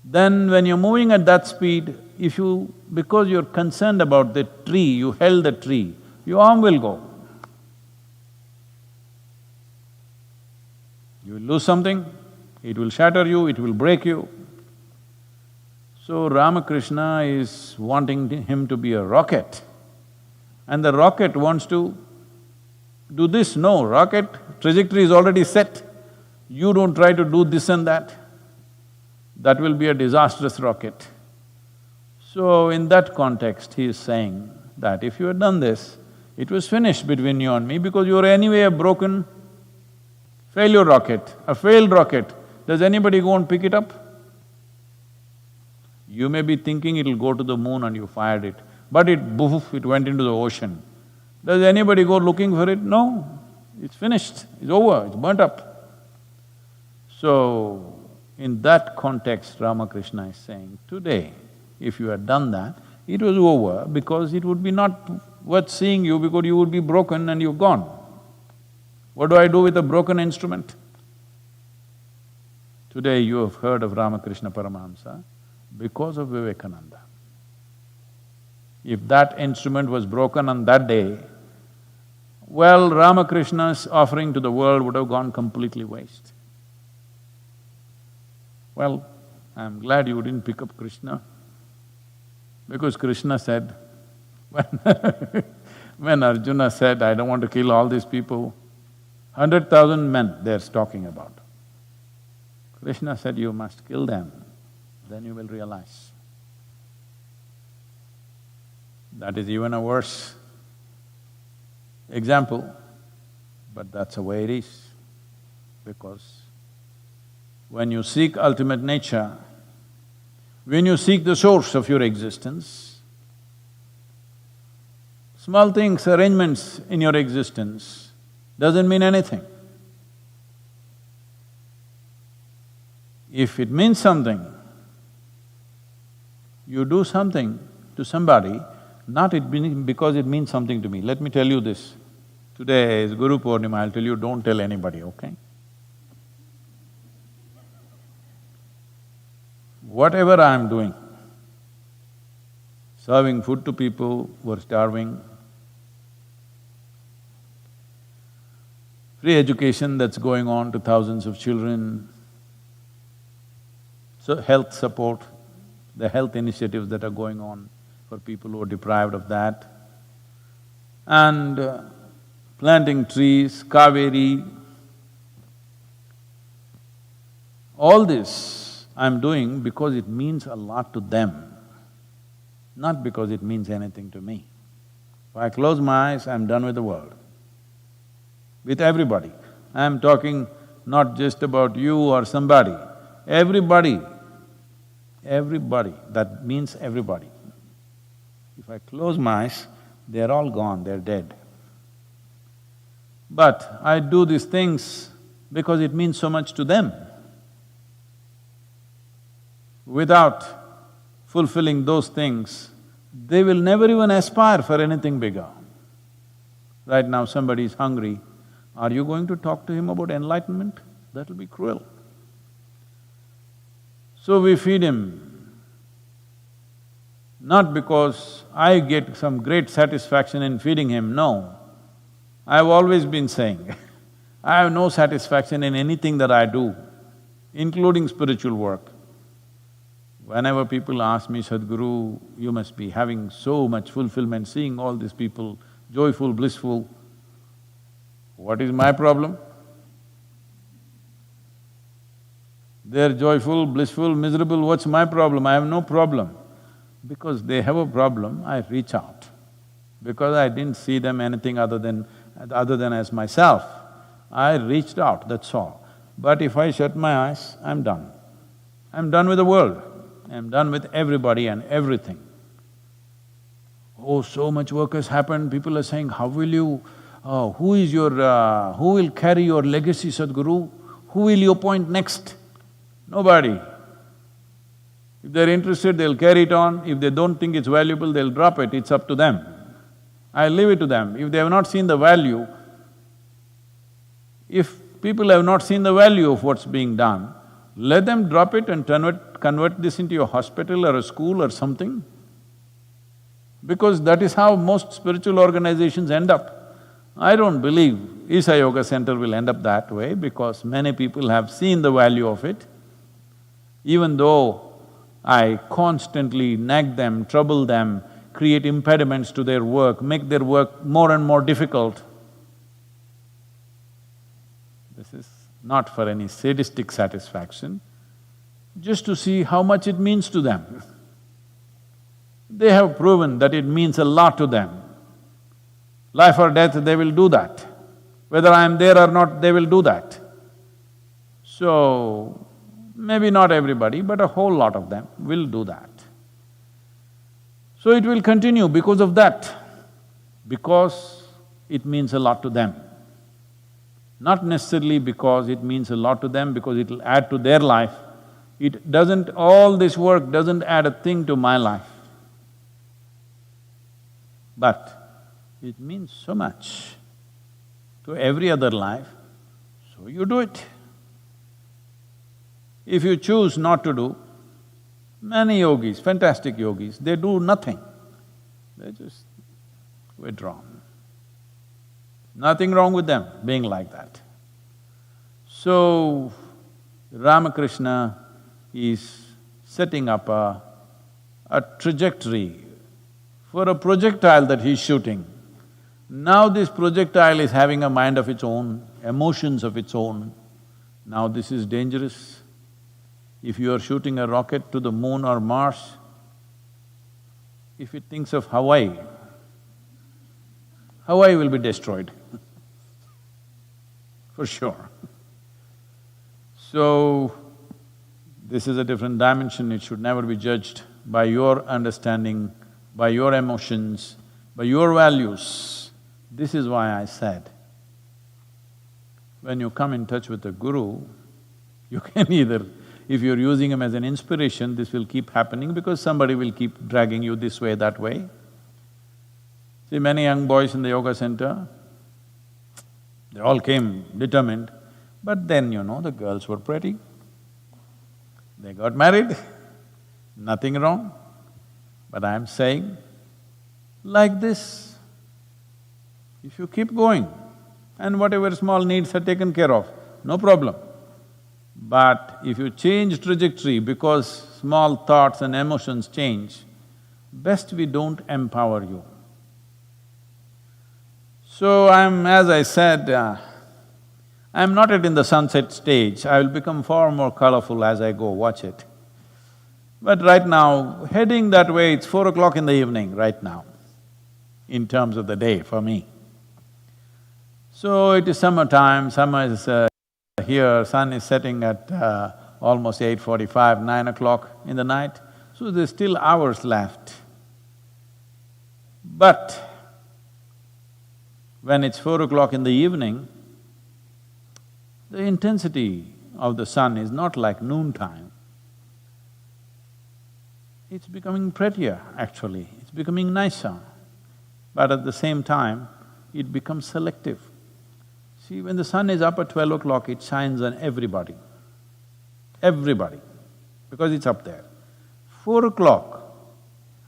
then when you're moving at that speed, because you're concerned about the tree, you held the tree, your arm will go. You will lose something, it will shatter you, it will break you. So Ramakrishna is wanting him to be a rocket, and the rocket wants to do this. No, rocket trajectory is already set. You don't try to do this and that. That will be a disastrous rocket. So in that context, he is saying that if you had done this, it was finished between you and me because you were anyway a broken failure rocket, a failed rocket. Does anybody go and pick it up? You may be thinking it'll go to the moon and you fired it, but it went into the ocean. Does anybody go looking for it? No, it's finished, it's over, it's burnt up. So, in that context, Ramakrishna is saying, today, if you had done that, it was over because it would be not worth seeing you because you would be broken and you're gone. What do I do with a broken instrument? Today you have heard of Ramakrishna Paramahamsa because of Vivekananda. If that instrument was broken on that day, well, Ramakrishna's offering to the world would have gone completely waste. Well, I'm glad you didn't pick up Krishna, because Krishna said, when Arjuna said, I don't want to kill all these people, 100,000 men they're talking about. Krishna said, you must kill them, then you will realize. That is even a worse example, but that's the way it is. Because when you seek ultimate nature, when you seek the source of your existence, small things, arrangements in your existence doesn't mean anything. If it means something, you do something to somebody, not because it means something to me. Let me tell you this. Today is Guru Purnima, I'll tell you, don't tell anybody, okay? Whatever I'm doing, serving food to people who are starving, free education that's going on to thousands of children, so health support, the health initiatives that are going on for people who are deprived of that, and planting trees, Kaveri, all this I'm doing because it means a lot to them, not because it means anything to me. If I close my eyes, I'm done with the world, with everybody. I'm talking not just about you or somebody, everybody, that means everybody. If I close my eyes, they're all gone, they're dead. But I do these things because it means so much to them. Without fulfilling those things, they will never even aspire for anything bigger. Right now somebody is hungry, are you going to talk to him about enlightenment? That'll be cruel. So we feed him, not because I get some great satisfaction in feeding him, no. I've always been saying, I have no satisfaction in anything that I do, including spiritual work. Whenever people ask me, Sadhguru, you must be having so much fulfillment seeing all these people joyful, blissful. What is my problem? They're joyful, blissful, miserable, what's my problem? I have no problem. Because they have a problem, I reach out. Because I didn't see them anything other than as myself, I reached out, that's all. But if I shut my eyes, I'm done. I'm done with the world. I'm done with everybody and everything. Oh, so much work has happened, people are saying, how will you… who will carry your legacy, Sadhguru? Who will you appoint next? Nobody. If they're interested, they'll carry it on. If they don't think it's valuable, they'll drop it. It's up to them. I leave it to them. If they have not seen the value, if people have not seen the value of what's being done, let them drop it and convert this into a hospital or a school or something. Because that is how most spiritual organizations end up. I don't believe Isha Yoga Center will end up that way because many people have seen the value of it. Even though I constantly nag them, trouble them, create impediments to their work, make their work more and more difficult. This is not for any sadistic satisfaction, just to see how much it means to them. They have proven that it means a lot to them. Life or death, they will do that. Whether I am there or not, they will do that. So, maybe not everybody, but a whole lot of them will do that. So it will continue because of that, because it means a lot to them. Not necessarily because it means a lot to them, because it'll add to their life. It doesn't… all this work doesn't add a thing to my life. But it means so much to every other life, so you do it. If you choose not to do, many yogis, fantastic yogis, they do nothing, they just withdraw. Nothing wrong with them being like that. So, Ramakrishna is setting up a trajectory for a projectile that he's shooting. Now this projectile is having a mind of its own, emotions of its own. Now this is dangerous. If you are shooting a rocket to the moon or Mars, if it thinks of Hawaii, Hawaii will be destroyed for sure. So, this is a different dimension, it should never be judged by your understanding, by your emotions, by your values. This is why I said, when you come in touch with a guru, you can either… if you're using him as an inspiration, this will keep happening because somebody will keep dragging you this way, that way. See, many young boys in the yoga center, they all came determined, but then, the girls were pretty. They got married, nothing wrong. But I'm saying, like this, if you keep going and whatever small needs are taken care of, no problem. But if you change trajectory because small thoughts and emotions change, best we don't empower you. So as I said, I'm not yet in the sunset stage, I will become far more colorful as I go, watch it. But right now, heading that way, it's 4 o'clock in the evening right now, in terms of the day for me. So it is summertime, summer is here, sun is setting at almost 8:45, 9 o'clock in the night, so there's still hours left. But when it's 4 o'clock in the evening, the intensity of the sun is not like noontime. It's becoming prettier, actually, it's becoming nicer. But at the same time, it becomes selective. See, when the sun is up at 12 o'clock, it shines on everybody, because it's up there. 4 o'clock,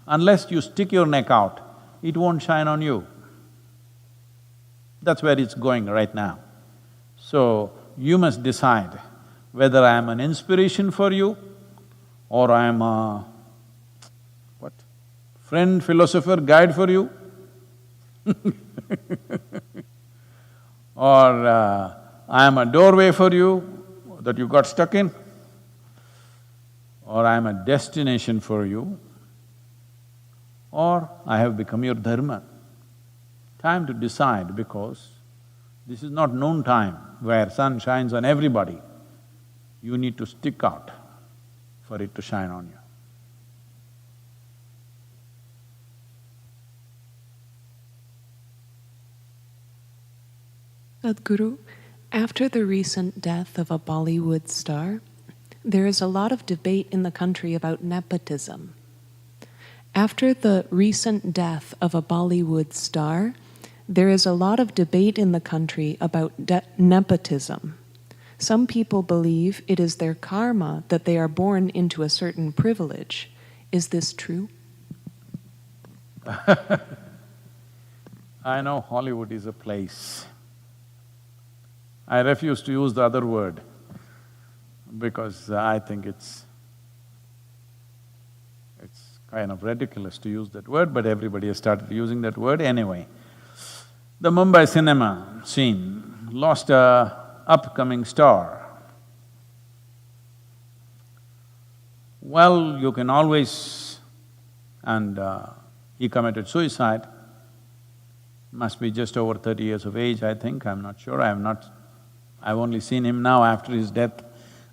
unless you stick your neck out, it won't shine on you. That's where it's going right now. So, you must decide whether I am an inspiration for you or I am a… friend, philosopher, guide for you. Or I am a doorway for you that you got stuck in, or I am a destination for you, or I have become your dharma. Time to decide, because this is not noon time where sun shines on everybody. You need to stick out for it to shine on you. Sadhguru, after the recent death of a Bollywood star, there is a lot of debate in the country about nepotism. After the recent death of a Bollywood star, there is a lot of debate in the country about nepotism. Some people believe it is their karma that they are born into a certain privilege. Is this true? I know Hollywood is a place. I refuse to use the other word because I think it's kind of ridiculous to use that word, but everybody has started using that word anyway. The Mumbai cinema scene lost a upcoming star. Well, you can always… and he committed suicide, must be just over 30 years of age, I think, I'm not sure, I've only seen him now after his death,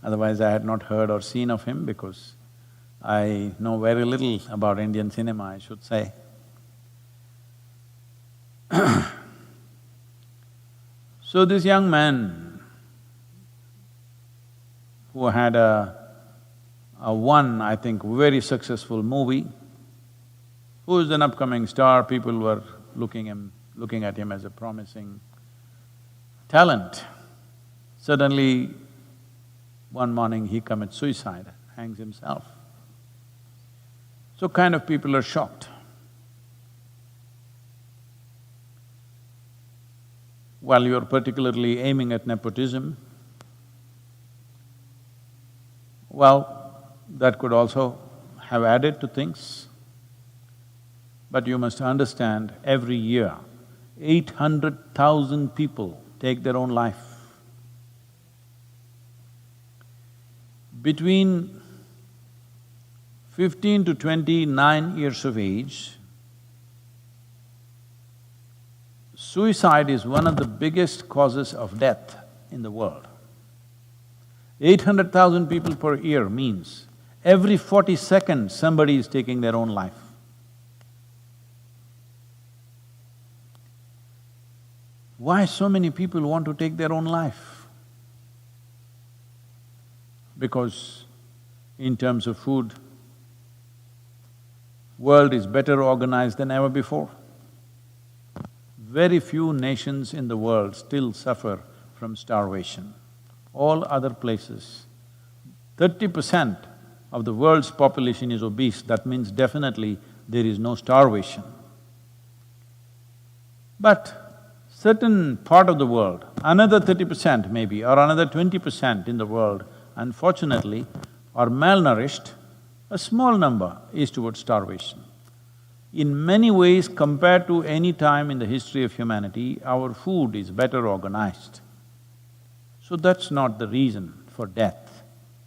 otherwise I had not heard or seen of him because I know very little about Indian cinema, I should say. So this young man who had a one, I think, very successful movie, who is an upcoming star, people were looking at him as a promising talent. Suddenly, one morning he commits suicide, hangs himself. So kind of people are shocked. While you're particularly aiming at nepotism, well, that could also have added to things. But you must understand, every year, 800,000 people take their own life. Between 15 to 29 years of age, suicide is one of the biggest causes of death in the world. 800,000 people per year means every 40 seconds somebody is taking their own life. Why so many people want to take their own life? Because in terms of food, world is better organized than ever before. Very few nations in the world still suffer from starvation. All other places, 30% of the world's population is obese, that means definitely there is no starvation. But certain part of the world, another 30% maybe, or another 20% in the world, unfortunately, are malnourished, a small number is towards starvation. In many ways, compared to any time in the history of humanity, our food is better organized. So that's not the reason for death,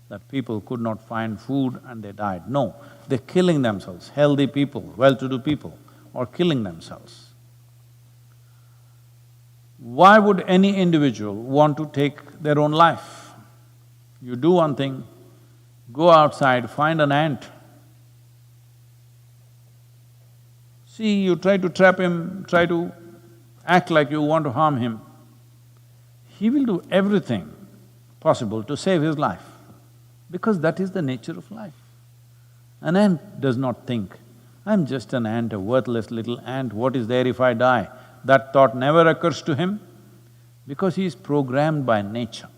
that people could not find food and they died. No, they're killing themselves. Healthy people, well-to-do people are killing themselves. Why would any individual want to take their own life? You do one thing, go outside, find an ant. See, you try to trap him, try to act like you want to harm him. He will do everything possible to save his life, because that is the nature of life. An ant does not think, I'm just an ant, a worthless little ant, what is there if I die? That thought never occurs to him, because he is programmed by nature.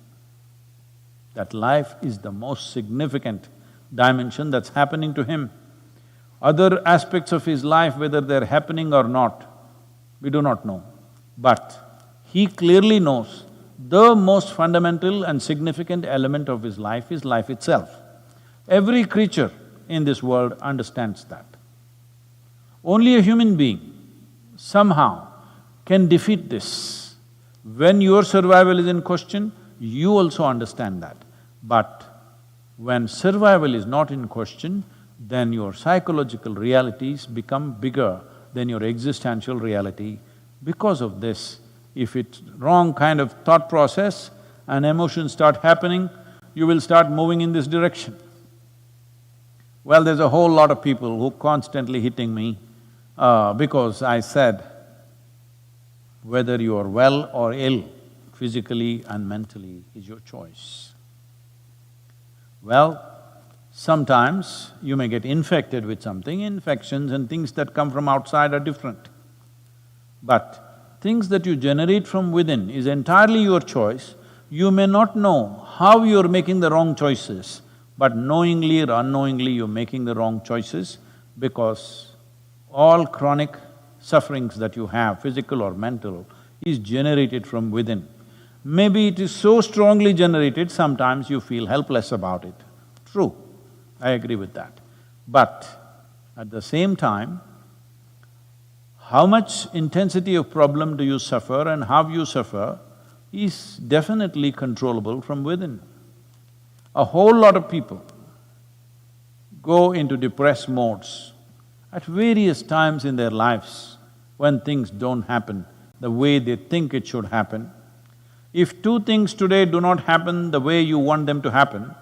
That life is the most significant dimension that's happening to him. Other aspects of his life, whether they're happening or not, we do not know. But he clearly knows the most fundamental and significant element of his life is life itself. Every creature in this world understands that. Only a human being somehow can defeat this. When your survival is in question, you also understand that. But when survival is not in question, then your psychological realities become bigger than your existential reality. Because of this, if it's wrong kind of thought process and emotions start happening, you will start moving in this direction. Well, there's a whole lot of people who constantly hitting me because I said, whether you are well or ill, physically and mentally, is your choice. Well, sometimes you may get infected with something. Infections and things that come from outside are different. But things that you generate from within is entirely your choice. You may not know how you're making the wrong choices, but knowingly or unknowingly you're making the wrong choices because all chronic sufferings that you have, physical or mental, is generated from within. Maybe it is so strongly generated, sometimes you feel helpless about it. True, I agree with that. But at the same time, how much intensity of problem do you suffer and how you suffer is definitely controllable from within. A whole lot of people go into depressed modes at various times in their lives when things don't happen the way they think it should happen. If two things today do not happen the way you want them to happen,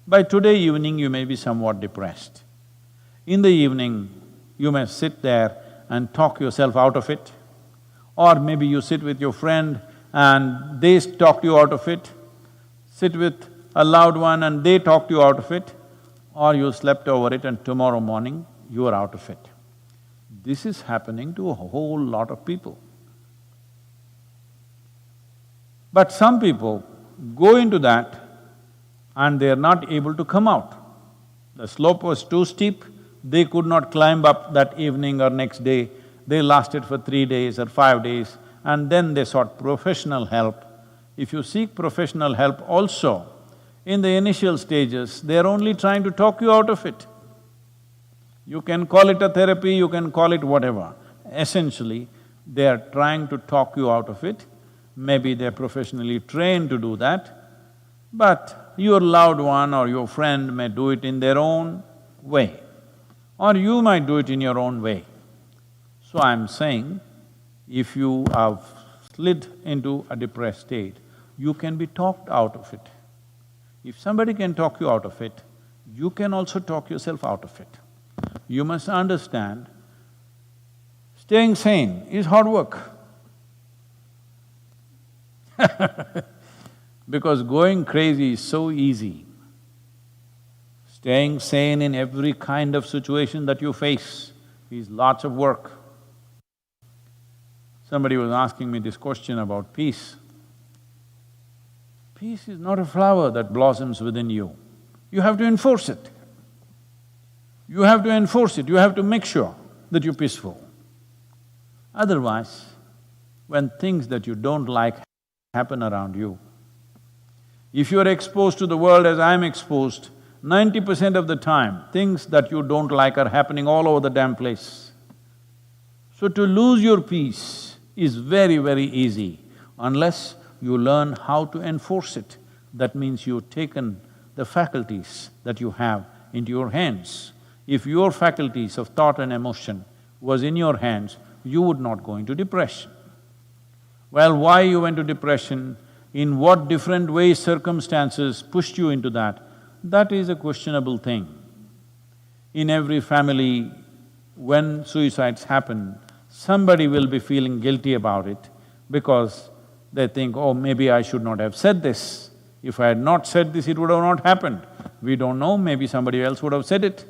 by today evening you may be somewhat depressed. In the evening, you may sit there and talk yourself out of it, or maybe you sit with your friend and they talk you out of it, sit with a loved one and they talked you out of it, or you slept over it and tomorrow morning you are out of it. This is happening to a whole lot of people. But some people go into that and they are not able to come out. The slope was too steep, they could not climb up that evening or next day. They lasted for 3 days or 5 days and then they sought professional help. If you seek professional help also, in the initial stages, they're only trying to talk you out of it. You can call it a therapy, you can call it whatever. Essentially, they are trying to talk you out of it. Maybe they're professionally trained to do that, but your loved one or your friend may do it in their own way, or you might do it in your own way. So I'm saying, if you have slid into a depressed state, you can be talked out of it. If somebody can talk you out of it, you can also talk yourself out of it. You must understand, staying sane is hard work. Because going crazy is so easy. Staying sane in every kind of situation that you face is lots of work. Somebody was asking me this question about peace. Peace is not a flower that blossoms within you. You have to enforce it. You have to enforce it, you have to make sure that you're peaceful. Otherwise, when things that you don't like happen around you, if you're exposed to the world as I'm exposed, 90% of the time, things that you don't like are happening all over the damn place. So to lose your peace is very, very easy unless you learn how to enforce it. That means you've taken the faculties that you have into your hands. If your faculties of thought and emotion was in your hands, you would not go into depression. Well, why you went to depression, in what different ways circumstances pushed you into that is a questionable thing. In every family, when suicides happen, somebody will be feeling guilty about it because they think, oh, maybe I should not have said this. If I had not said this, it would have not happened. We don't know, maybe somebody else would have said it.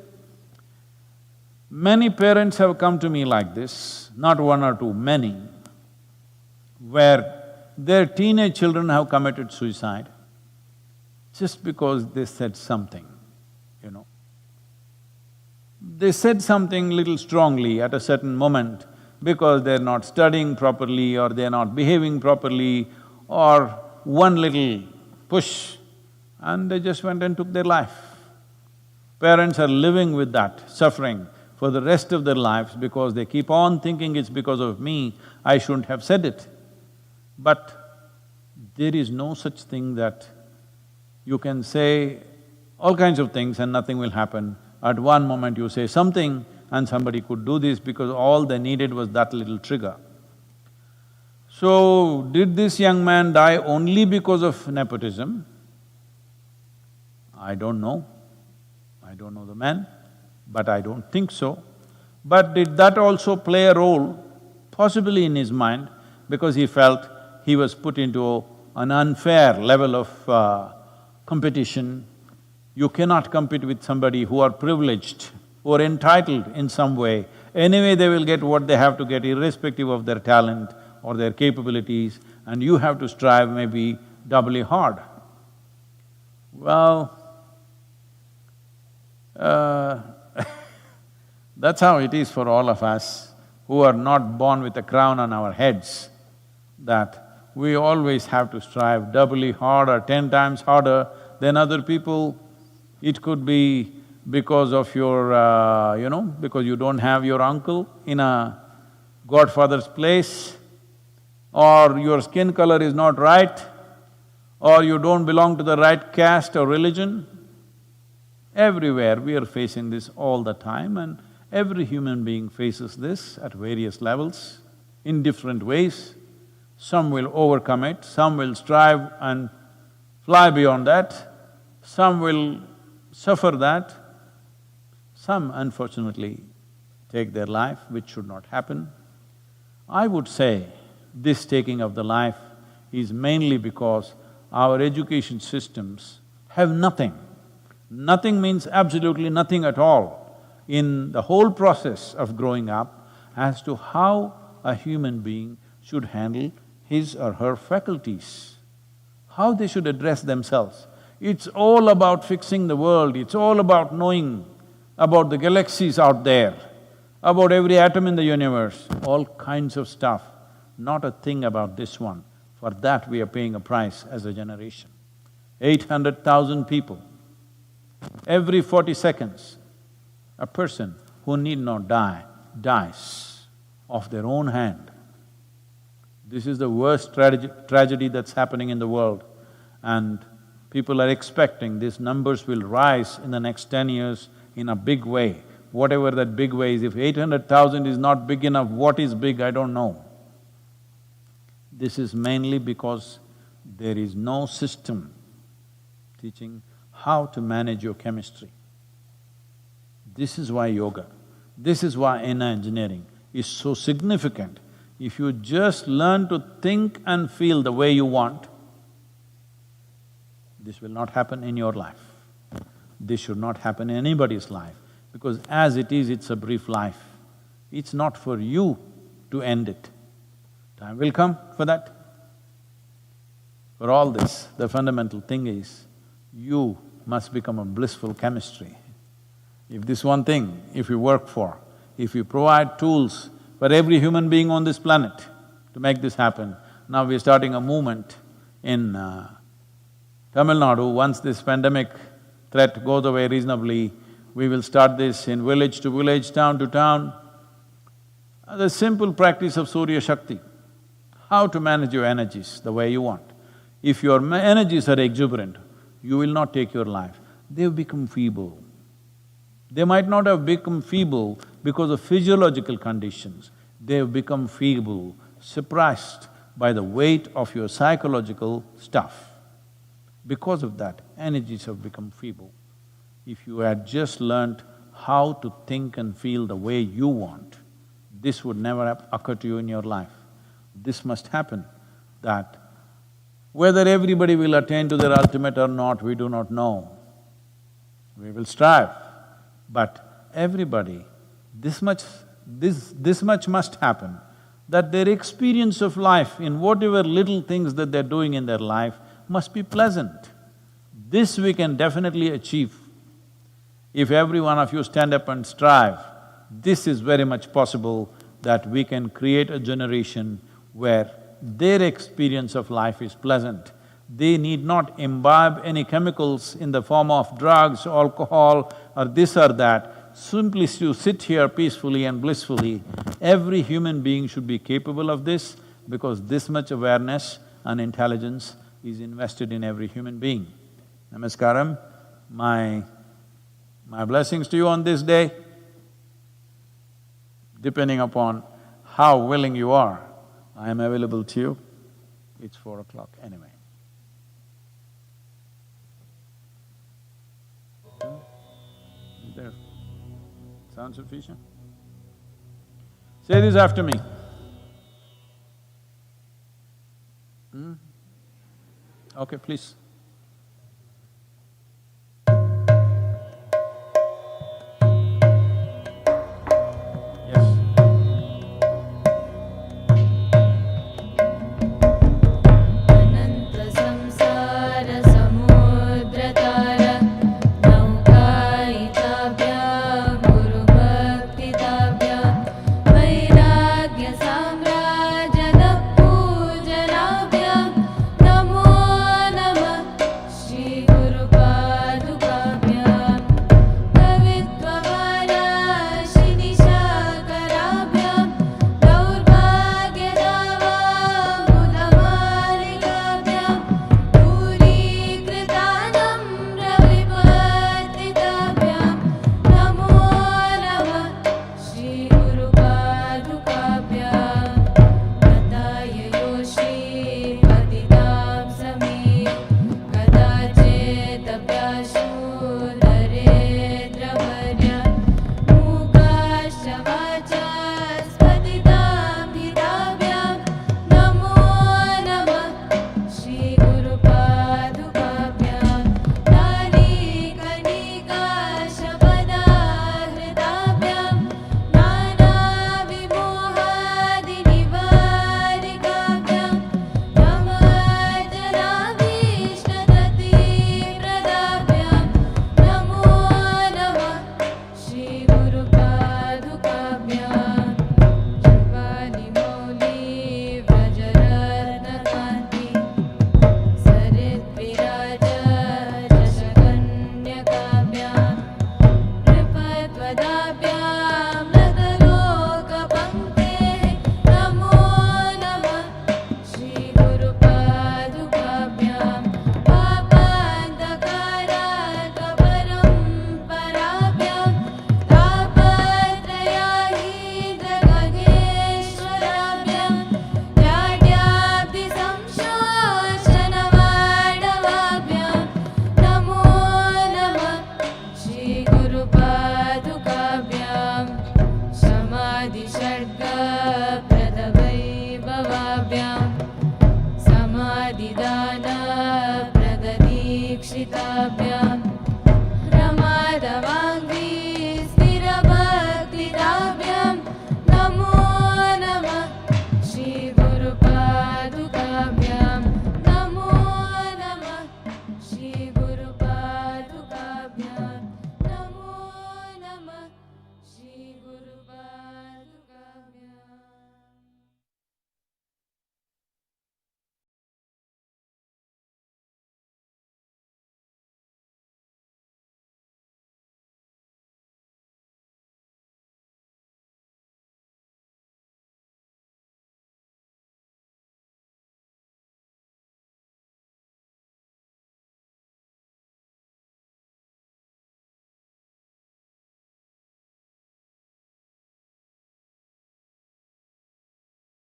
Many parents have come to me like this, not one or two, many, where their teenage children have committed suicide just because they said something, you know. They said something little strongly at a certain moment because they're not studying properly or they're not behaving properly or one little push and they just went and took their life. Parents are living with that suffering for the rest of their lives because they keep on thinking it's because of me, I shouldn't have said it. But there is no such thing that you can say all kinds of things and nothing will happen. At one moment you say something and somebody could do this because all they needed was that little trigger. So, did this young man die only because of nepotism? I don't know. I don't know the man, but I don't think so. But did that also play a role? Possibly in his mind, because he felt he was put into an unfair level of competition. You cannot compete with somebody who are privileged, who are entitled in some way. Anyway, they will get what they have to get irrespective of their talent or their capabilities, and you have to strive maybe doubly hard. Well, that's how it is for all of us who are not born with a crown on our heads, that we always have to strive doubly hard or 10 times harder than other people. It could be because of your, because you don't have your uncle in a godfather's place, or your skin color is not right, or you don't belong to the right caste or religion. Everywhere we are facing this all the time, and every human being faces this at various levels, in different ways. Some will overcome it, some will strive and fly beyond that, some will suffer that, some unfortunately take their life, which should not happen. I would say this taking of the life is mainly because our education systems have nothing. Nothing means absolutely nothing at all in the whole process of growing up as to how a human being should handle his or her faculties, how they should address themselves. It's all about fixing the world, it's all about knowing about the galaxies out there, about every atom in the universe, all kinds of stuff, not a thing about this one. For that we are paying a price as a generation. 800,000 people, every 40 seconds, a person who need not die, dies of their own hand. This is the worst tragedy that's happening in the world, and people are expecting these numbers will rise in the next 10 years in a big way. Whatever that big way is, if 800,000 is not big enough, what is big, I don't know. This is mainly because there is no system teaching how to manage your chemistry. This is why yoga, this is why inner engineering is so significant. If you just learn to think and feel the way you want, this will not happen in your life. This should not happen in anybody's life, because as it is, it's a brief life. It's not for you to end it. Time will come for that. For all this, the fundamental thing is, you must become a blissful chemistry. If this one thing, if you work for, if you provide tools for every human being on this planet to make this happen, now we're starting a movement in Tamil Nadu. Once this pandemic threat goes away reasonably, we will start this in village to village, town to town. The simple practice of Surya Shakti, how to manage your energies the way you want. If your energies are exuberant, you will not take your life. They've become feeble. They might not have become feeble because of physiological conditions. They've become feeble, suppressed by the weight of your psychological stuff. Because of that, energies have become feeble. If you had just learnt how to think and feel the way you want, this would never have occurred to you in your life. This must happen, that whether everybody will attain to their ultimate or not, we do not know. We will strive, but everybody, this much must happen, that their experience of life in whatever little things that they're doing in their life must be pleasant. This we can definitely achieve. If every one of you stand up and strive, this is very much possible that we can create a generation where their experience of life is pleasant. They need not imbibe any chemicals in the form of drugs, alcohol or this or that, simply to sit here peacefully and blissfully. Every human being should be capable of this because this much awareness and intelligence is invested in every human being. Namaskaram, my blessings to you on this day. Depending upon how willing you are, I am available to you. It's 4 o'clock anyway. Is there sound sufficient? Say this after me. Okay, please.